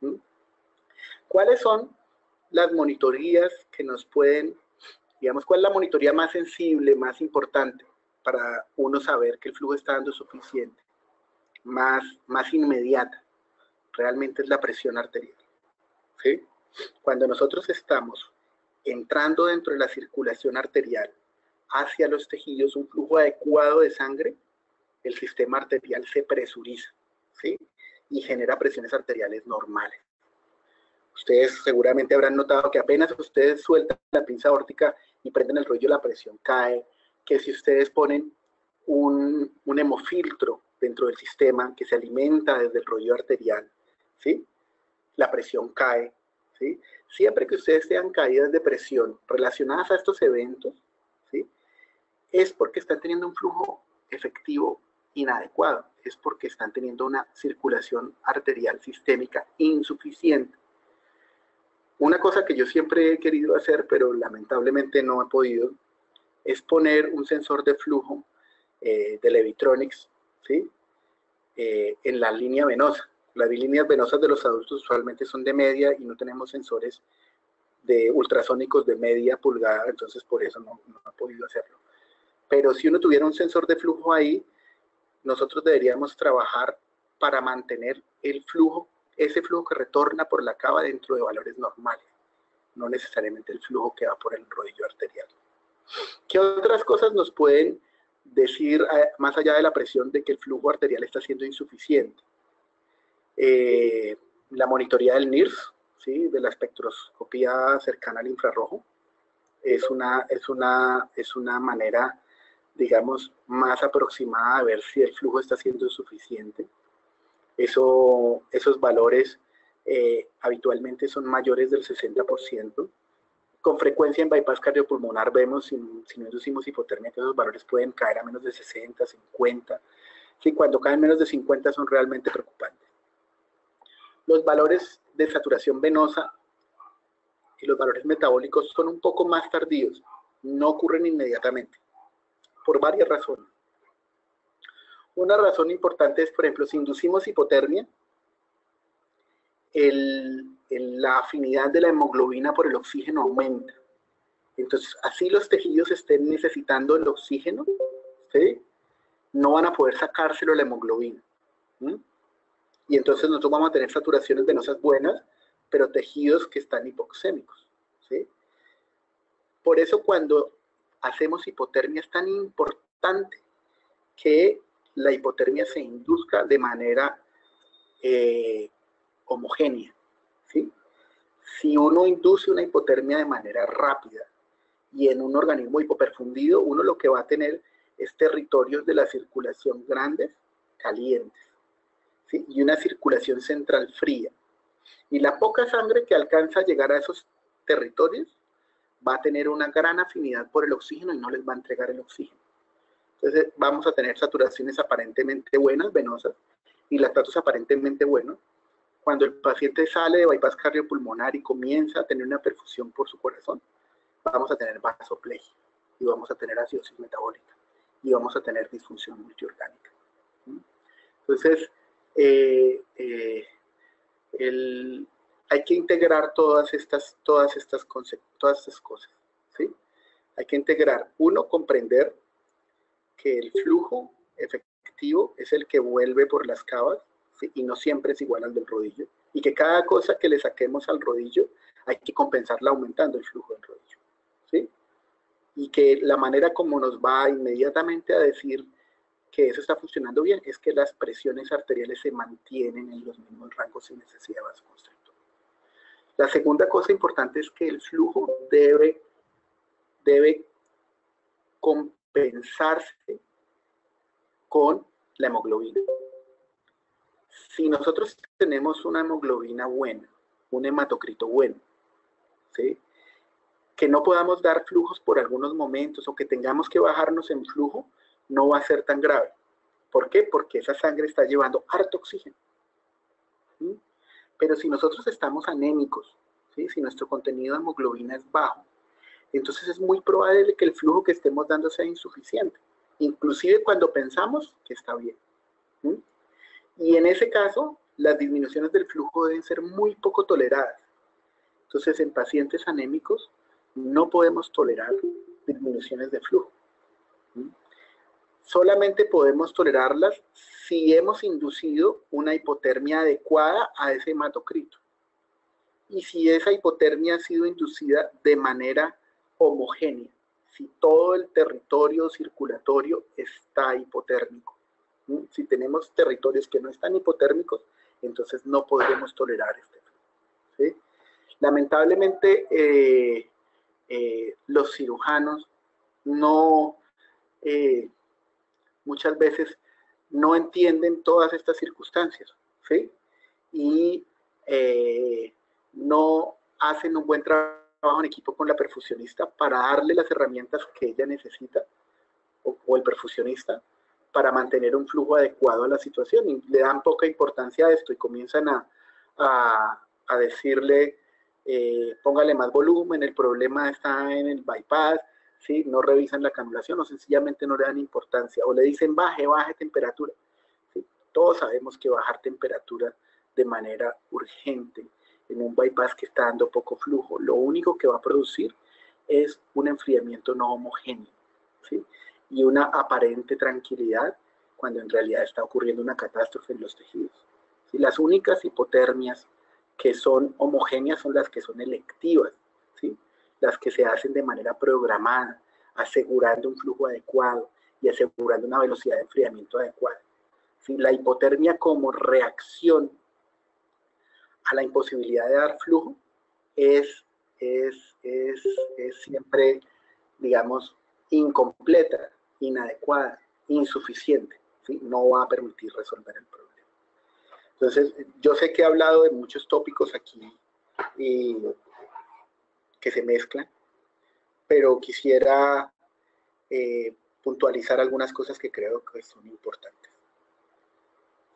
¿Sí? ¿Cuáles son las monitorías que nos pueden, digamos, cuál es la monitoría más sensible, más importante para uno saber que el flujo está dando suficiente, más inmediata? Realmente es la presión arterial, ¿sí? Cuando nosotros estamos entrando dentro de la circulación arterial hacia los tejidos, un flujo adecuado de sangre, el sistema arterial se presuriza, ¿sí? Y genera presiones arteriales normales. Ustedes seguramente habrán notado que apenas ustedes sueltan la pinza aórtica y prenden el rollo, la presión cae, que si ustedes ponen un hemofiltro dentro del sistema que se alimenta desde el rollo arterial, ¿sí? La presión cae, ¿sí? Siempre que ustedes tengan caídas de presión relacionadas a estos eventos, ¿sí? Es porque están teniendo un flujo efectivo inadecuado, es porque están teniendo una circulación arterial sistémica insuficiente. Una cosa que yo siempre he querido hacer, pero lamentablemente no he podido, es poner un sensor de flujo de Levitronics, ¿sí? En la línea venosa. Las líneas venosas de los adultos usualmente son de media y no tenemos sensores de ultrasónicos de media pulgada, entonces por eso no he podido hacerlo. Pero si uno tuviera un sensor de flujo ahí, nosotros deberíamos trabajar para mantener el flujo, ese flujo que retorna por la cava dentro de valores normales, no necesariamente el flujo que va por el rodillo arterial. ¿Qué otras cosas nos pueden decir, más allá de la presión, de que el flujo arterial está siendo insuficiente? La monitoría del NIRS, ¿sí? De la espectroscopía cercana al infrarrojo, es una manera, digamos, más aproximada a ver si el flujo está siendo suficiente. Esos valores habitualmente son mayores del 60%. Con frecuencia en bypass cardiopulmonar vemos, si no inducimos hipotermia, que esos valores pueden caer a menos de 60, 50. Sí, cuando caen menos de 50 son realmente preocupantes. Los valores de saturación venosa y los valores metabólicos son un poco más tardíos, no ocurren inmediatamente, por varias razones. Una razón importante es, por ejemplo, si inducimos hipotermia, la afinidad de la hemoglobina por el oxígeno aumenta. Entonces, así los tejidos estén necesitando el oxígeno, ¿sí? No van a poder sacárselo la hemoglobina. Y entonces nosotros vamos a tener saturaciones venosas buenas, pero tejidos que están hipoxémicos, ¿sí? Por eso cuando hacemos hipotermia es tan importante que la hipotermia se induzca de manera homogénea, ¿sí? Si uno induce una hipotermia de manera rápida y en un organismo hipoperfundido, uno lo que va a tener es territorios de la circulación grandes, calientes, ¿sí? Y una circulación central fría. Y la poca sangre que alcanza a llegar a esos territorios va a tener una gran afinidad por el oxígeno y no les va a entregar el oxígeno. Entonces vamos a tener saturaciones aparentemente buenas, venosas, y lactatos aparentemente buenos. Cuando el paciente sale de bypass cardiopulmonar y comienza a tener una perfusión por su corazón, vamos a tener vasoplegia y vamos a tener acidosis metabólica y vamos a tener disfunción multiorgánica. Entonces, hay que integrar todas estas cosas, ¿sí? Hay que integrar, uno, comprender que el flujo efectivo es el que vuelve por las cavas, ¿sí? Y no siempre es igual al del rodillo, y que cada cosa que le saquemos al rodillo hay que compensarla aumentando el flujo del rodillo, ¿sí? Y que la manera como nos va inmediatamente a decir que eso está funcionando bien es que las presiones arteriales se mantienen en los mismos rangos sin necesidad de vasoconstrictor. La segunda cosa importante es que el flujo debe compensarse con la hemoglobina. Si nosotros tenemos una hemoglobina buena, un hematocrito bueno, ¿sí? Que no podamos dar flujos por algunos momentos o que tengamos que bajarnos en flujo, no va a ser tan grave. ¿Por qué? Porque esa sangre está llevando harto oxígeno. ¿Sí? Pero si nosotros estamos anémicos, ¿sí? Si nuestro contenido de hemoglobina es bajo, entonces es muy probable que el flujo que estemos dando sea insuficiente, inclusive cuando pensamos que está bien. ¿Sí? Y en ese caso, las disminuciones del flujo deben ser muy poco toleradas. Entonces, en pacientes anémicos no podemos tolerar disminuciones de flujo. ¿Sí? Solamente podemos tolerarlas si hemos inducido una hipotermia adecuada a ese hematocrito. y si esa hipotermia ha sido inducida de manera homogénea, si todo el territorio circulatorio está hipotérmico. Si tenemos territorios que no están hipotérmicos, entonces no podremos tolerar este flujo, ¿sí? Lamentablemente, los cirujanos no, muchas veces no entienden todas estas circunstancias, ¿sí? Y no hacen un buen trabajo en equipo con la perfusionista para darle las herramientas que ella necesita, o el perfusionista, para mantener un flujo adecuado a la situación, y le dan poca importancia a esto y comienzan a decirle, póngale más volumen, el problema está en el bypass, ¿sí? No revisan la canulación o sencillamente no le dan importancia, o le dicen baje temperatura, ¿sí? Todos sabemos que bajar temperatura de manera urgente en un bypass que está dando poco flujo, lo único que va a producir es un enfriamiento no homogéneo, ¿sí? Y una aparente tranquilidad cuando en realidad está ocurriendo una catástrofe en los tejidos. ¿Sí? Las únicas hipotermias que son homogéneas son las que son electivas, ¿sí? Las que se hacen de manera programada, asegurando un flujo adecuado y asegurando una velocidad de enfriamiento adecuada. ¿Sí? La hipotermia como reacción a la imposibilidad de dar flujo es siempre, digamos, incompleta, inadecuada, insuficiente, ¿sí? No va a permitir resolver el problema. Entonces, yo sé que he hablado de muchos tópicos aquí que se mezclan, pero quisiera puntualizar algunas cosas que creo que son importantes.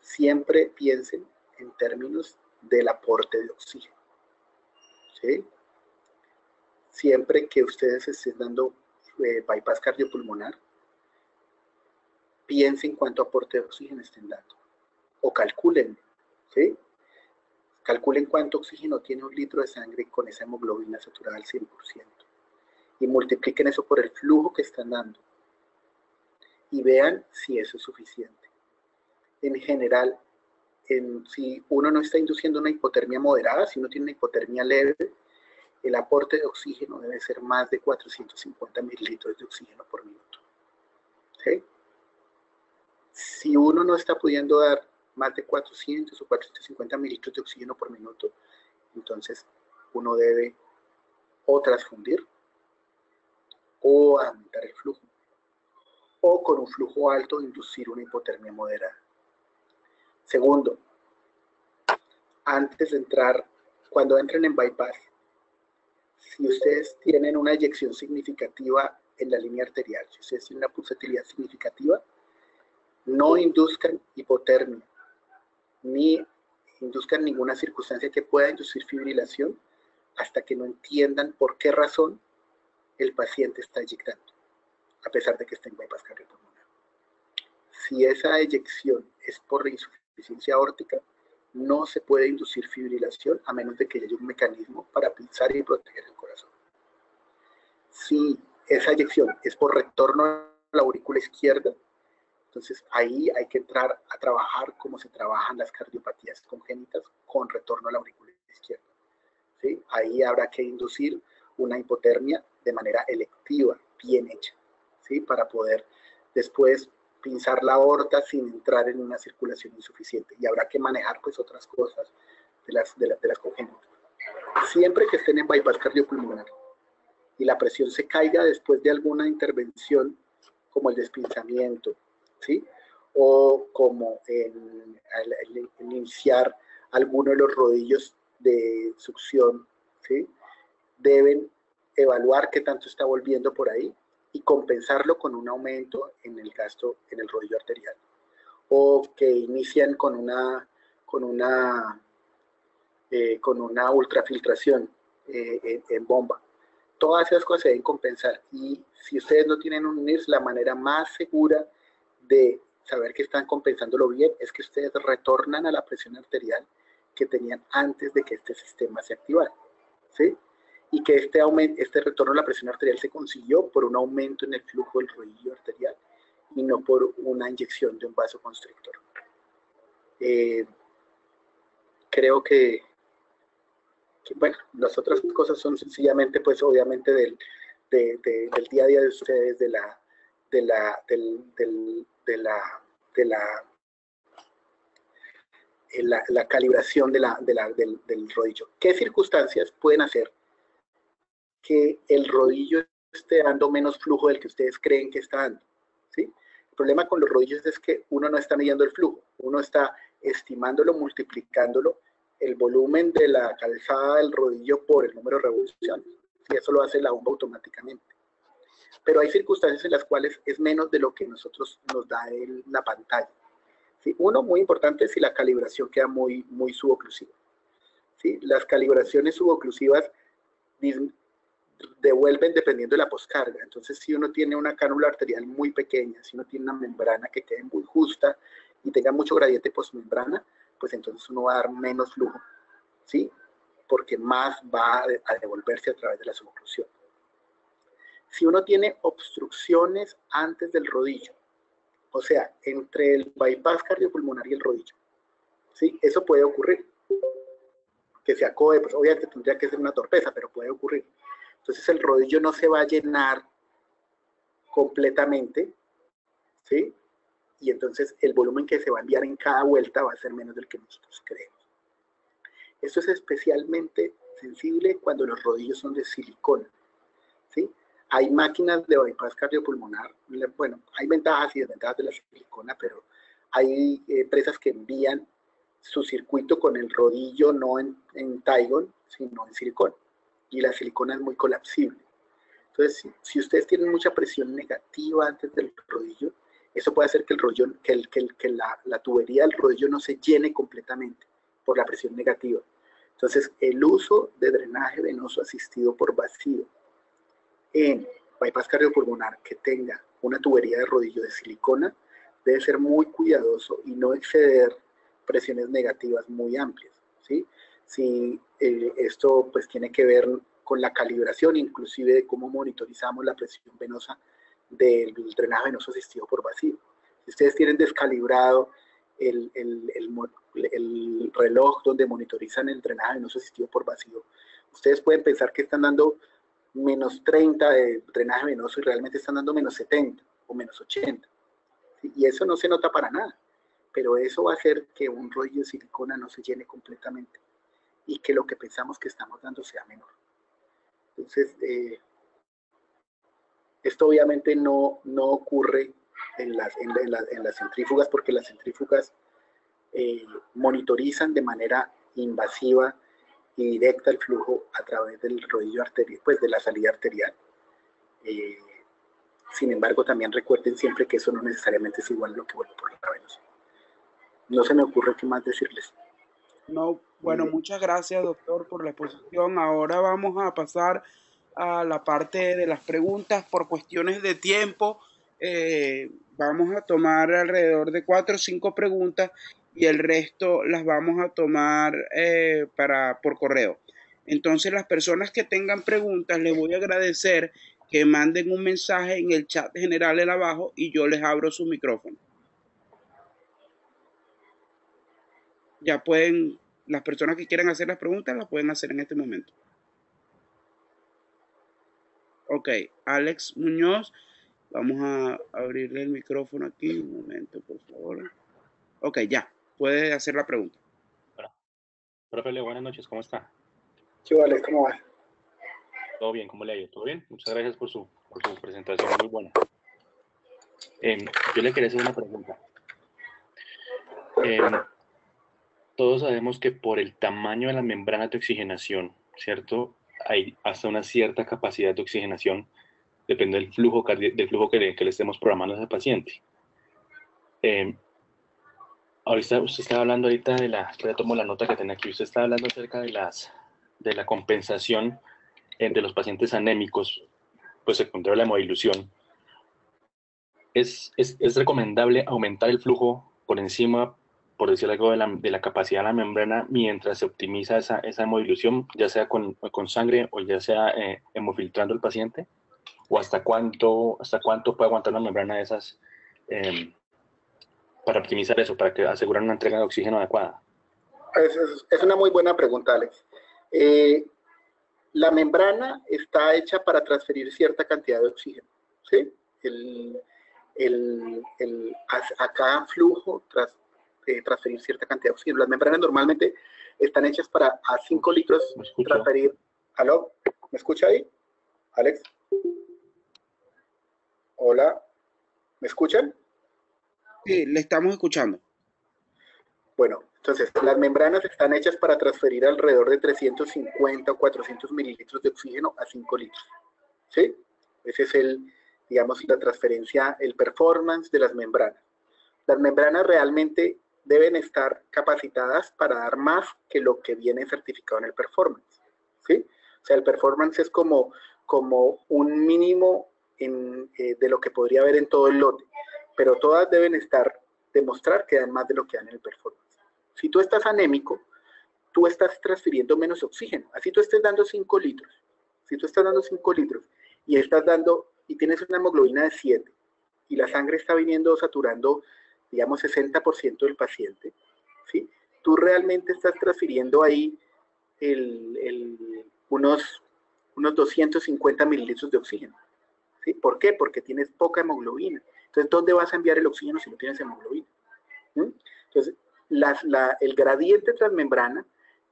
Siempre piensen en términos del aporte de oxígeno, ¿sí? Siempre que ustedes estén dando bypass cardiopulmonar, piensen cuánto aporte de oxígeno estén dando, o calculen, ¿sí? Calculen cuánto oxígeno tiene un litro de sangre con esa hemoglobina saturada al 100%, y multipliquen eso por el flujo que están dando, y vean si eso es suficiente. En general, si uno no está induciendo una hipotermia moderada, si uno tiene una hipotermia leve, el aporte de oxígeno debe ser más de 450 mililitros de oxígeno por minuto, ¿sí? Si uno no está pudiendo dar más de 400 o 450 mililitros de oxígeno por minuto, entonces uno debe o transfundir, o aumentar el flujo, o con un flujo alto inducir una hipotermia moderada. Segundo, antes de entrar, cuando entren en bypass, si ustedes tienen una eyección significativa en la línea arterial, si ustedes tienen una pulsatilidad significativa, no induzcan hipotermia, ni induzcan ninguna circunstancia que pueda inducir fibrilación hasta que no entiendan por qué razón el paciente está eyectando, a pesar de que está en bypass cardiopulmonar. Si esa eyección es por insuficiencia aórtica, no se puede inducir fibrilación a menos de que haya un mecanismo para pinzar y proteger el corazón. Si esa eyección es por retorno a la aurícula izquierda, entonces ahí hay que entrar a trabajar como se trabajan las cardiopatías congénitas con retorno a la aurícula izquierda, ¿sí? Ahí habrá que inducir una hipotermia de manera electiva, bien hecha, ¿sí? Para poder después pinzar la aorta sin entrar en una circulación insuficiente, y habrá que manejar pues otras cosas de las congénitas. Siempre que estén en bypass cardiopulmonar y la presión se caiga después de alguna intervención como el despinzamiento, ¿sí? O como el iniciar alguno de los rodillos de succión, ¿sí? Deben evaluar qué tanto está volviendo por ahí y compensarlo con un aumento en el gasto en el rodillo arterial, o que inician con una ultrafiltración en bomba. Todas esas cosas se deben compensar, y si ustedes no tienen un NIRS, la manera más segura de saber que están compensándolo bien es que ustedes retornan a la presión arterial que tenían antes de que este sistema se activara, ¿sí? Y que este retorno a la presión arterial se consiguió por un aumento en el flujo del rodillo arterial y no por una inyección de un vasoconstrictor. Creo que Bueno, las otras cosas son sencillamente, pues obviamente del día a día de ustedes, de la, de la, de la calibración del rodillo. ¿Qué circunstancias pueden hacer que el rodillo esté dando menos flujo del que ustedes creen que está dando? ¿Sí? El problema con los rodillos es que uno no está midiendo el flujo, uno está estimándolo, multiplicándolo, el volumen de la calzada del rodillo por el número de revoluciones. Y eso lo hace la bomba automáticamente. Pero hay circunstancias en las cuales es menos de lo que nosotros nos da la pantalla. ¿Sí? Uno, muy importante, si la calibración queda muy suboclusiva. ¿Sí? Las calibraciones suboclusivas devuelven dependiendo de la poscarga. Entonces, si uno tiene una cánula arterial muy pequeña, si uno tiene una membrana que quede muy justa y tenga mucho gradiente postmembrana, pues entonces uno va a dar menos flujo, ¿sí? Porque más va a devolverse a través de la suboclusión. Si uno tiene obstrucciones antes del rodillo, o sea, entre el bypass cardiopulmonar y el rodillo, ¿sí? Eso puede ocurrir. Que se acode, pues obviamente tendría que ser una torpeza, pero puede ocurrir. Entonces el rodillo no se va a llenar completamente, ¿sí? Y entonces el volumen que se va a enviar en cada vuelta va a ser menos del que nosotros creemos. Esto es especialmente sensible cuando los rodillos son de silicona, ¿sí? Hay máquinas de bypass cardiopulmonar, bueno, hay ventajas y desventajas de la silicona, pero hay empresas que envían su circuito con el rodillo no en Taigon, sino en silicona. Y la silicona es muy colapsible. Entonces, si ustedes tienen mucha presión negativa antes del rodillo, eso puede hacer que el rodillo, que la tubería del rodillo no se llene completamente por la presión negativa. Entonces, el uso de drenaje venoso asistido por vacío en bypass cardiopulmonar que tenga una tubería de rodillo de silicona debe ser muy cuidadoso y no exceder presiones negativas muy amplias, ¿sí? Si esto pues tiene que ver con la calibración, inclusive de cómo monitorizamos la presión venosa del drenaje venoso asistido por vacío. Si ustedes tienen descalibrado el reloj donde monitorizan el drenaje venoso asistido por vacío, ustedes pueden pensar que están dando menos 30 de drenaje venoso y realmente están dando menos 70 o menos 80. ¿Sí? Y eso no se nota para nada, pero eso va a hacer que un rollo de silicona no se llene completamente y que lo que pensamos que estamos dando sea menor. Entonces, esto obviamente no ocurre en las centrífugas, porque las centrífugas monitorizan de manera invasiva y directa el flujo a través del rodillo arterial, pues de la salida arterial. Sin embargo, también recuerden siempre que eso no necesariamente es igual a lo que vuelve por la venosa. No se me ocurre qué más decirles. No, bueno, muchas gracias, doctor, por la exposición. Ahora vamos a pasar a la parte de las preguntas por cuestiones de tiempo. Vamos a tomar alrededor de 4 o 5 preguntas y el resto las vamos a tomar por correo. Entonces, las personas que tengan preguntas, les voy a agradecer que manden un mensaje en el chat general el abajo y yo les abro su micrófono. Ya pueden, las personas que quieran hacer las preguntas, las pueden hacer en este momento. Ok, Alex Muñoz, vamos a abrirle el micrófono aquí, un momento, por favor. Ok, ya, puede hacer la pregunta. Hola. Profe Leo, buenas noches, ¿cómo está? ¿Qué vale? ¿Cómo va? Todo bien, ¿cómo le ha ido? ¿Todo bien? Muchas gracias por su presentación, muy buena. Yo le quería hacer una pregunta. Todos sabemos que por el tamaño de la membrana de oxigenación, ¿cierto? Hay hasta una cierta capacidad de oxigenación, depende del flujo que le estemos programando a ese paciente. Ahorita usted estaba hablando ya tomo la nota que tenía aquí, usted estaba hablando acerca de la compensación de los pacientes anémicos, pues secundario a la hemodilución. ¿Es recomendable aumentar el flujo por encima, por decir algo, de la capacidad de la membrana mientras se optimiza esa hemodilución, ya sea con sangre o ya sea hemofiltrando el paciente? ¿O hasta cuánto puede aguantar una membrana de esas para optimizar eso, para asegurar una entrega de oxígeno adecuada? Es una muy buena pregunta, Alex. Eh, la membrana está hecha para transferir cierta cantidad de oxígeno, ¿sí? A cada flujo transferir cierta cantidad de oxígeno. Las membranas normalmente están hechas para a 5 litros transferir. ¿Aló? ¿Me escucha ahí? ¿Alex? Hola. ¿Me escuchan? Sí, le estamos escuchando. Bueno, entonces las membranas están hechas para transferir alrededor de 350 o 400 mililitros de oxígeno a 5 litros. ¿Sí? Ese es digamos, la transferencia, el performance de las membranas. Las membranas realmente deben estar capacitadas para dar más que lo que viene certificado en el performance. ¿Sí? O sea, el performance es como un mínimo de lo que podría haber en todo el lote, pero todas deben demostrar que dan más de lo que dan en el performance. Si tú estás anémico, tú estás transfiriendo menos oxígeno. Así tú estés dando 5 litros. Si tú estás dando 5 litros y tienes una hemoglobina de 7 y la sangre está viniendo saturando, digamos, 60% del paciente, ¿sí? Tú realmente estás transfiriendo ahí unos 250 mililitros de oxígeno. ¿Sí? ¿Por qué? Porque tienes poca hemoglobina. Entonces, ¿dónde vas a enviar el oxígeno si no tienes hemoglobina? Entonces, el gradiente transmembrana,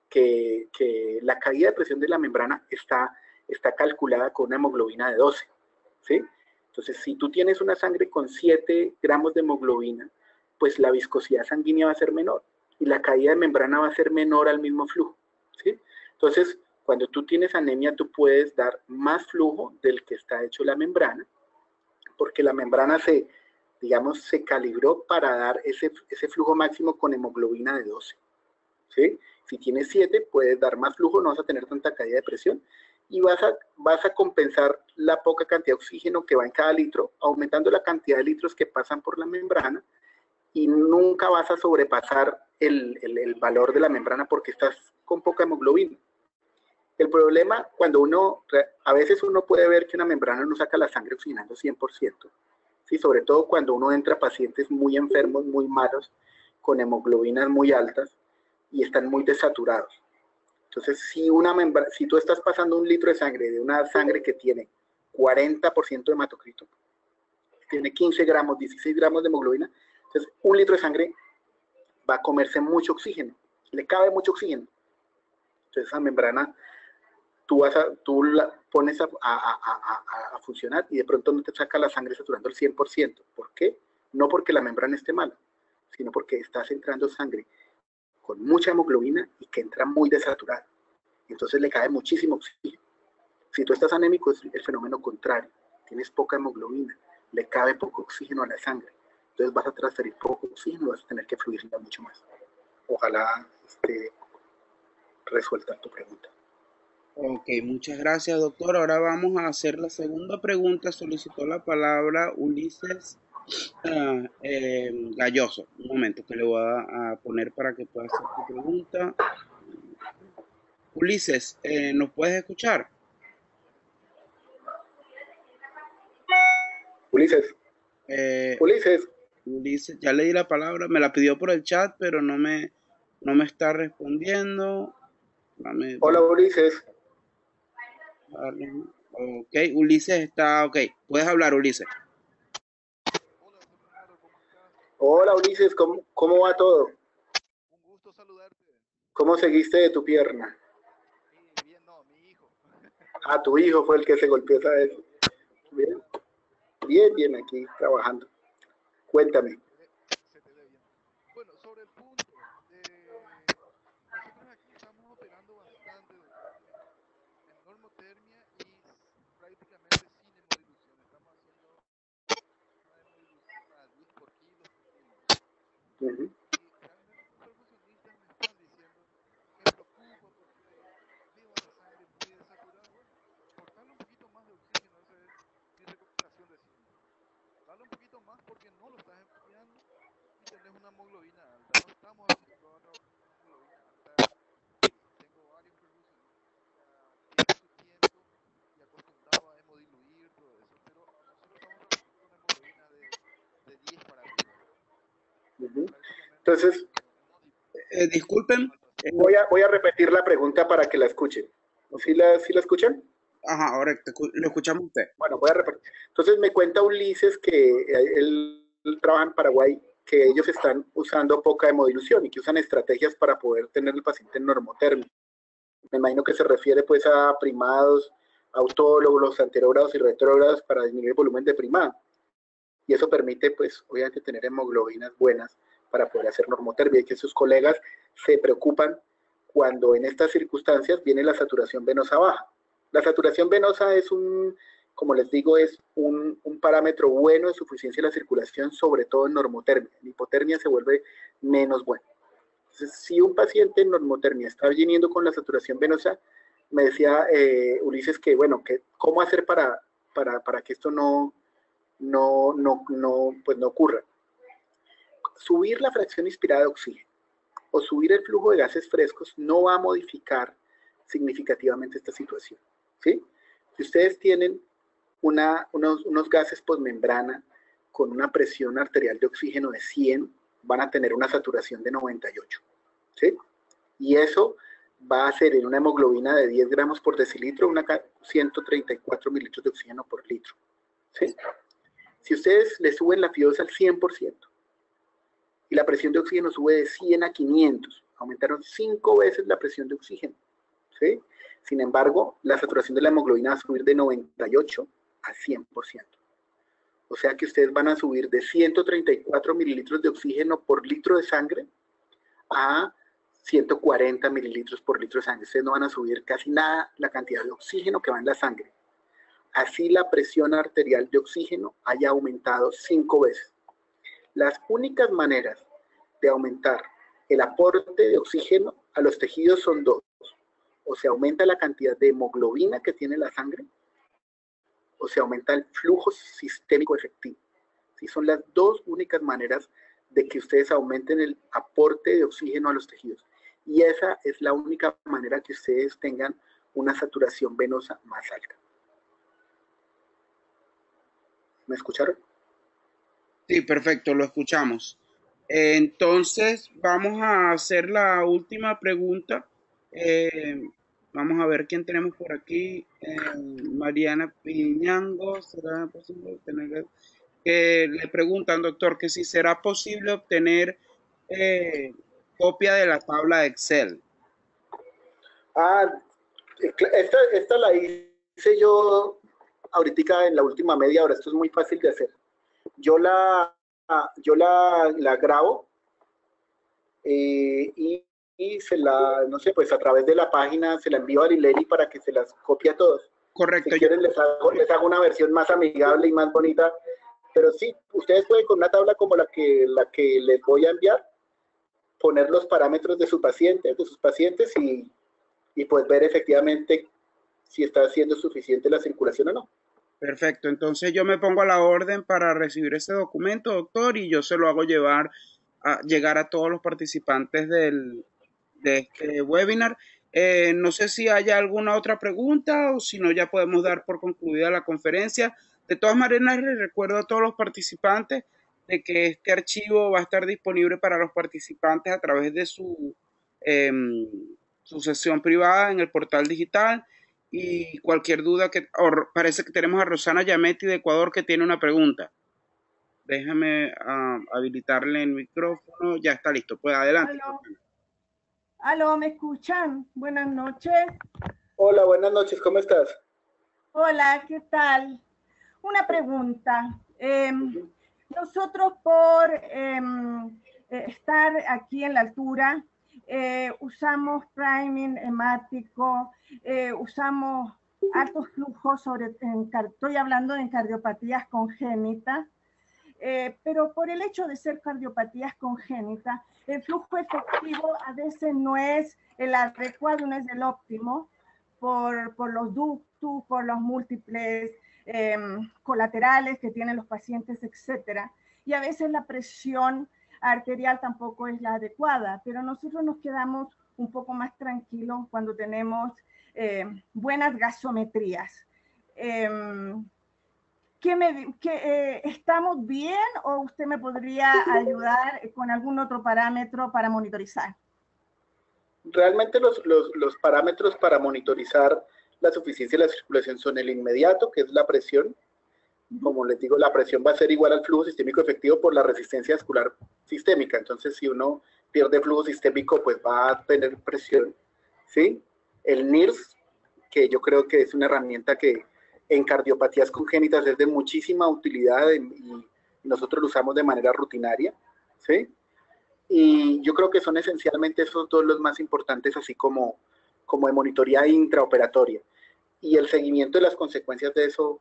que la caída de presión de la membrana está calculada con una hemoglobina de 12. ¿Sí? Entonces, si tú tienes una sangre con 7 gramos de hemoglobina, pues la viscosidad sanguínea va a ser menor y la caída de membrana va a ser menor al mismo flujo. ¿Sí? Entonces, cuando tú tienes anemia, tú puedes dar más flujo del que está hecho la membrana, porque la membrana se calibró para dar ese flujo máximo con hemoglobina de 12. ¿Sí? Si tienes 7, puedes dar más flujo, no vas a tener tanta caída de presión y vas a compensar la poca cantidad de oxígeno que va en cada litro, aumentando la cantidad de litros que pasan por la membrana, y nunca vas a sobrepasar el valor de la membrana porque estás con poca hemoglobina. El problema, a veces uno puede ver que una membrana no saca la sangre oxigenando 100%, ¿sí? Sobre todo cuando uno entra a pacientes muy enfermos, muy malos, con hemoglobinas muy altas y están muy desaturados. Entonces, si tú estás pasando 1 litro de sangre, de una sangre que tiene 40% de hematocrito, tiene 15 gramos, 16 gramos de hemoglobina, entonces 1 litro de sangre va a comerse mucho oxígeno, le cabe mucho oxígeno. Entonces esa membrana tú la pones a funcionar y de pronto no te saca la sangre saturando el 100%. ¿Por qué? No porque la membrana esté mala, sino porque estás entrando sangre con mucha hemoglobina y que entra muy desaturada. Entonces le cae muchísimo oxígeno. Si tú estás anémico, es el fenómeno contrario. Tienes poca hemoglobina, le cabe poco oxígeno a la sangre. Entonces vas a transferir poco oxígeno, vas a tener que fluirla mucho más. Ojalá esté resuelta tu pregunta. Ok, muchas gracias, doctor. Ahora vamos a hacer la segunda pregunta. Solicitó la palabra Ulises Galloso. Un momento que le voy a poner para que pueda hacer tu pregunta. Ulises, ¿nos puedes escuchar? Ulises. Ulises, ya le di la palabra. Me la pidió por el chat, pero no me está respondiendo. Hola, Ulises. Ok, Ulises está, ok. Puedes hablar, Ulises. Hola, Ulises, ¿cómo va todo? Un gusto saludarte. ¿Cómo seguiste de tu pierna? Bien, no, mi hijo. Tu hijo fue el que se golpeó esa vez. Bien, aquí trabajando. Cuéntame. Se te ve bien. Bueno, sobre el punto, nosotros aquí estamos operando bastante, doctor, en normotermia y prácticamente sin hemodilución. Estamos haciendo una hemodilución a 10 por kilo por kilo. Y realmente los perfusionistas me están diciendo, me preocupa porque veo a la sangre muy desaturada. Bueno, cortarle un poquito más de oxígeno, esa es mi recomendación de siempre. Dale un poquito más porque no lo estás empleando y tenés una hemoglobina alta. No estamos acostumbrados a trabajar con una hemoglobina alta. Tengo varios perfusionistas que ya tienen su tiempo y acostumbrados a hemodiluir todo eso, pero nosotros estamos trabajando con hemoglobina de 10 para arriba. Entonces, disculpen, Voy a repetir la pregunta para que la escuchen. ¿Sí la escuchan? Ajá, ahora lo escuchamos usted. Bueno, voy a repetir. Entonces me cuenta Ulises que él trabaja en Paraguay, que ellos están usando poca hemodilución y que usan estrategias para poder tener el paciente en normotérmico. Me imagino que se refiere pues a primados, autólogos, anterógrados y retrógrados para disminuir el volumen de primado. Y eso permite pues obviamente tener hemoglobinas buenas para poder hacer normotermia, y que sus colegas se preocupan cuando en estas circunstancias viene la saturación venosa baja. La saturación venosa es como les digo, es un parámetro bueno de suficiencia de la circulación, sobre todo en normotermia. En hipotermia se vuelve menos bueno. Entonces, si un paciente en normotermia está viniendo con la saturación venosa, me decía Ulises que, bueno, que cómo hacer para que esto no ocurra. Subir la fracción inspirada de oxígeno o subir el flujo de gases frescos no va a modificar significativamente esta situación, ¿sí? Si ustedes tienen unos gases posmembrana con una presión arterial de oxígeno de 100, van a tener una saturación de 98, ¿sí? Y eso va a ser en una hemoglobina de 10 gramos por decilitro, 134 mililitros de oxígeno por litro, ¿sí? Si ustedes le suben la FIOS al 100% y la presión de oxígeno sube de 100 a 500, aumentaron 5 veces la presión de oxígeno, ¿sí? Sin embargo, la saturación de la hemoglobina va a subir de 98 a 100%. O sea que ustedes van a subir de 134 mililitros de oxígeno por litro de sangre a 140 mililitros por litro de sangre. Ustedes no van a subir casi nada la cantidad de oxígeno que va en la sangre. Así la presión arterial de oxígeno haya aumentado 5 veces. Las únicas maneras de aumentar el aporte de oxígeno a los tejidos son dos. O se aumenta la cantidad de hemoglobina que tiene la sangre, o se aumenta el flujo sistémico efectivo. ¿Sí? Son las dos únicas maneras de que ustedes aumenten el aporte de oxígeno a los tejidos. Y esa es la única manera que ustedes tengan una saturación venosa más alta. ¿Me escucharon? Sí, perfecto, lo escuchamos. Entonces, vamos a hacer la última pregunta. Vamos a ver quién tenemos por aquí. Mariana Piñango, ¿será posible obtener? Le preguntan, doctor, que si será posible obtener copia de la tabla de Excel. Esta la hice yo ahorita en la última media hora. Esto es muy fácil de hacer. Yo la grabo y se la, no sé, pues a través de la página se la envío a Lileri para que se las copie a todos. Correcto. Si quieren les hago una versión más amigable y más bonita, pero sí, ustedes pueden con una tabla como la que les voy a enviar, poner los parámetros de sus pacientes y pues ver efectivamente si está siendo suficiente la circulación o no. Perfecto, entonces yo me pongo a la orden para recibir ese documento, doctor, y yo se lo hago llegar a todos los participantes de este webinar. No sé si haya alguna otra pregunta o si no ya podemos dar por concluida la conferencia. De todas maneras, les recuerdo a todos los participantes de que este archivo va a estar disponible para los participantes a través de su sesión privada en el portal digital. Y cualquier duda parece que tenemos a Rosana Yametti de Ecuador que tiene una pregunta. Déjame habilitarle el micrófono. Ya está listo. Pues adelante. Aló, ¿me escuchan? Buenas noches. Hola, buenas noches. ¿Cómo estás? Hola, ¿qué tal? Una pregunta. Nosotros por estar aquí en la altura, usamos priming hemático, usamos altos flujos, estoy hablando de cardiopatías congénitas, pero por el hecho de ser cardiopatías congénitas, el flujo efectivo a veces no es el adecuado, no es el óptimo, por los ductos, por los múltiples colaterales que tienen los pacientes, etcétera. Y a veces la presión arterial tampoco es la adecuada, pero nosotros nos quedamos un poco más tranquilos cuando tenemos buenas gasometrías. ¿Estamos bien o usted me podría ayudar con algún otro parámetro para monitorizar? Realmente los parámetros para monitorizar la suficiencia de la circulación son el inmediato, que es la presión. Como les digo, la presión va a ser igual al flujo sistémico efectivo por la resistencia vascular sistémica. Entonces, si uno pierde flujo sistémico, pues va a tener presión, ¿sí? El NIRS, que yo creo que es una herramienta que en cardiopatías congénitas es de muchísima utilidad y nosotros lo usamos de manera rutinaria, ¿sí? Y yo creo que son esencialmente esos dos los más importantes, así como de monitoría intraoperatoria. Y el seguimiento de las consecuencias de eso,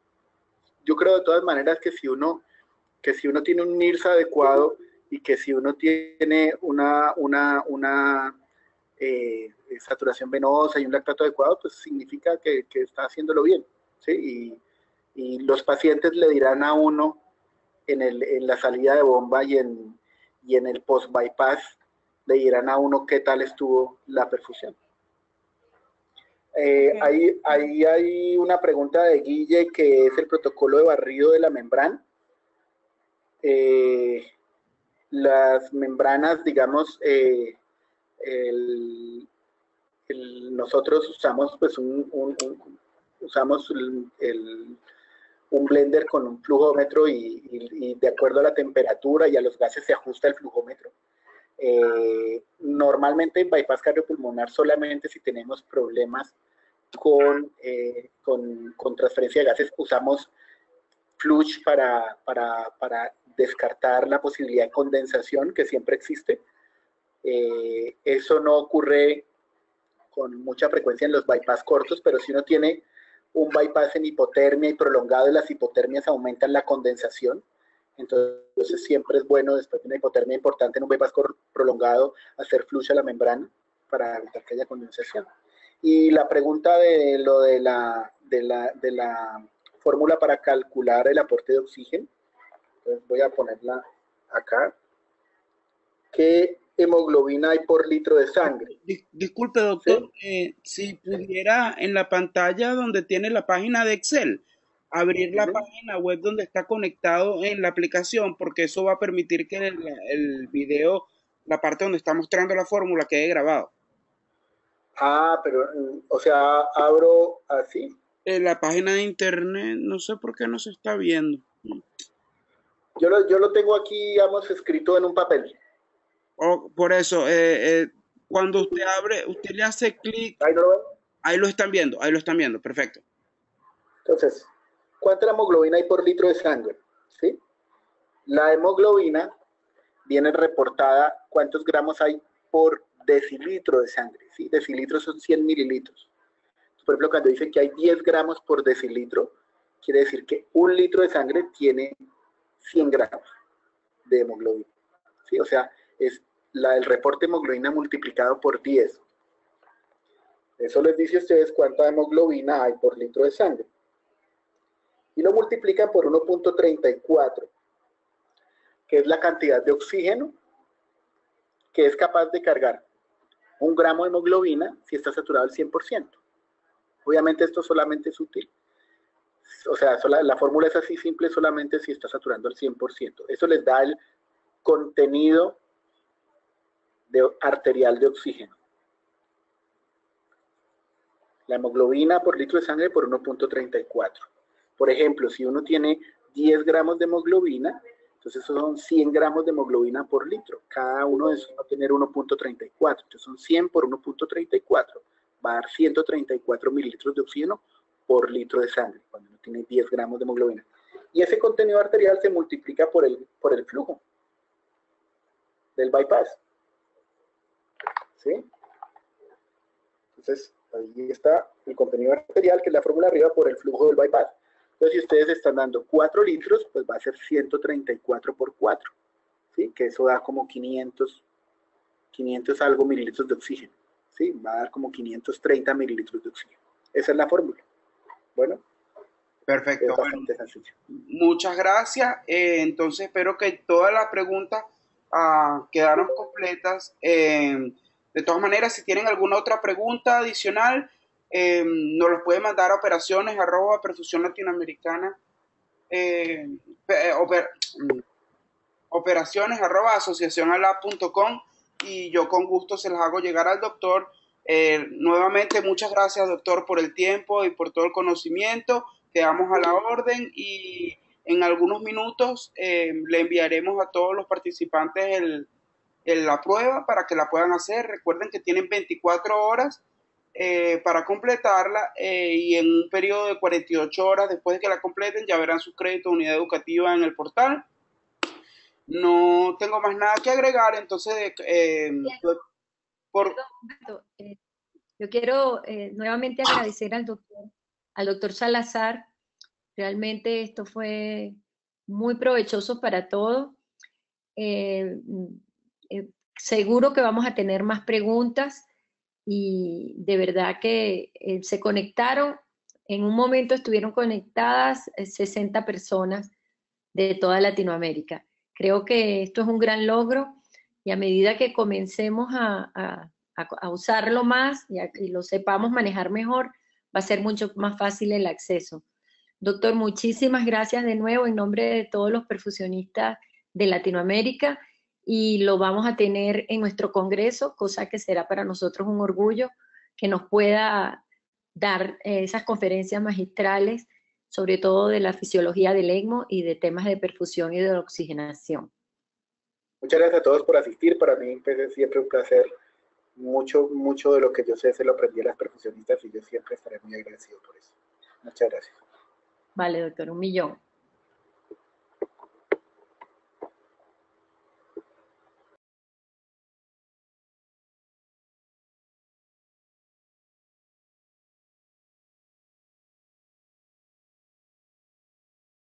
yo creo de todas maneras que si uno tiene un NIRS adecuado y que si uno tiene una saturación venosa y un lactato adecuado, pues significa que está haciéndolo bien, ¿sí? Y los pacientes le dirán a uno en la salida de bomba y en el post-bypass, le dirán a uno qué tal estuvo la perfusión. Ahí hay una pregunta de Guille, que es el protocolo de barrido de la membrana. Las membranas, digamos, nosotros usamos pues un blender con un flujómetro y de acuerdo a la temperatura y a los gases se ajusta el flujómetro. Normalmente en bypass cardiopulmonar solamente si tenemos problemas con transferencia de gases usamos flush para descartar la posibilidad de condensación que siempre existe. Eso no ocurre con mucha frecuencia en los bypass cortos, pero si uno tiene un bypass en hipotermia y prolongado y las hipotermias aumentan la condensación, entonces siempre es bueno después de una hipotermia importante en un bypass prolongado hacer flush a la membrana para evitar que haya condensación. Y la pregunta de lo de la fórmula para calcular el aporte de oxígeno, entonces voy a ponerla acá. ¿Qué hemoglobina hay por litro de sangre? Disculpe, doctor, ¿sí? Si pudiera en la pantalla donde tiene la página de Excel, abrir la página web donde está conectado en la aplicación, porque eso va a permitir que el video, la parte donde está mostrando la fórmula, quede grabado. Pero, o sea, abro así. La página de internet, no sé por qué no se está viendo. Yo lo tengo aquí, digamos, escrito en un papel. Por eso, cuando usted abre, usted le hace clic. Ahí no lo ven. Ahí lo están viendo, perfecto. Entonces, ¿cuánta hemoglobina hay por litro de sangre? ¿Sí? La hemoglobina viene reportada, ¿cuántos gramos hay por decilitro de sangre? ¿Sí? Decilitros son 100 mililitros. Por ejemplo, cuando dice que hay 10 gramos por decilitro, quiere decir que un litro de sangre tiene 100 gramos de hemoglobina. ¿Sí? O sea, es el reporte de hemoglobina multiplicado por 10. Eso les dice a ustedes cuánta hemoglobina hay por litro de sangre. Y lo multiplican por 1.34, que es la cantidad de oxígeno que es capaz de cargar un gramo de hemoglobina si está saturado al 100%. Obviamente esto solamente es útil. O sea, la fórmula es así simple solamente si está saturando al 100%. Eso les da el contenido arterial de oxígeno. La hemoglobina por litro de sangre por 1.34. Por ejemplo, si uno tiene 10 gramos de hemoglobina, entonces esos son 100 gramos de hemoglobina por litro. Cada uno de esos va a tener 1.34. Entonces son 100 por 1.34. Va a dar 134 mililitros de oxígeno por litro de sangre, cuando uno tiene 10 gramos de hemoglobina. Y ese contenido arterial se multiplica por el flujo del bypass. ¿Sí? Entonces, ahí está el contenido arterial, que es la fórmula arriba, por el flujo del bypass. Entonces, si ustedes están dando 4 litros, pues va a ser 134 por 4. ¿Sí? Que eso da como 500 algo mililitros de oxígeno. ¿Sí? Va a dar como 530 mililitros de oxígeno. Esa es la fórmula. Bueno. Perfecto. Bueno, muchas gracias. Entonces, espero que todas las preguntas quedaron completas. De todas maneras, si tienen alguna otra pregunta adicional, nos los pueden mandar a operaciones@perfusión-latinoamericana, operaciones@asociacionalab.com. y yo con gusto se las hago llegar al doctor. Nuevamente, muchas gracias, doctor, por el tiempo y por todo el conocimiento. Quedamos a la orden y en algunos minutos le enviaremos a todos los participantes la prueba para que la puedan hacer. Recuerden que tienen 24 horas para completarla y en un periodo de 48 horas después de que la completen ya verán su crédito de unidad educativa en el portal. No tengo más nada que agregar, entonces yo quiero nuevamente agradecer al doctor Salazar. Realmente esto fue muy provechoso para todos. Seguro que vamos a tener más preguntas y de verdad que se conectaron. En un momento estuvieron conectadas 60 personas de toda Latinoamérica. Creo que esto es un gran logro y a medida que comencemos a usarlo más y lo sepamos manejar mejor, va a ser mucho más fácil el acceso. Doctor, muchísimas gracias de nuevo en nombre de todos los perfusionistas de Latinoamérica y lo vamos a tener en nuestro congreso, cosa que será para nosotros un orgullo que nos pueda dar esas conferencias magistrales, sobre todo de la fisiología del ECMO y de temas de perfusión y de oxigenación. Muchas gracias a todos por asistir. Para mí pues, es siempre un placer. Mucho de lo que yo sé se lo aprendí a las perfusionistas y yo siempre estaré muy agradecido por eso. Muchas gracias. Vale, doctor, 1.000.000.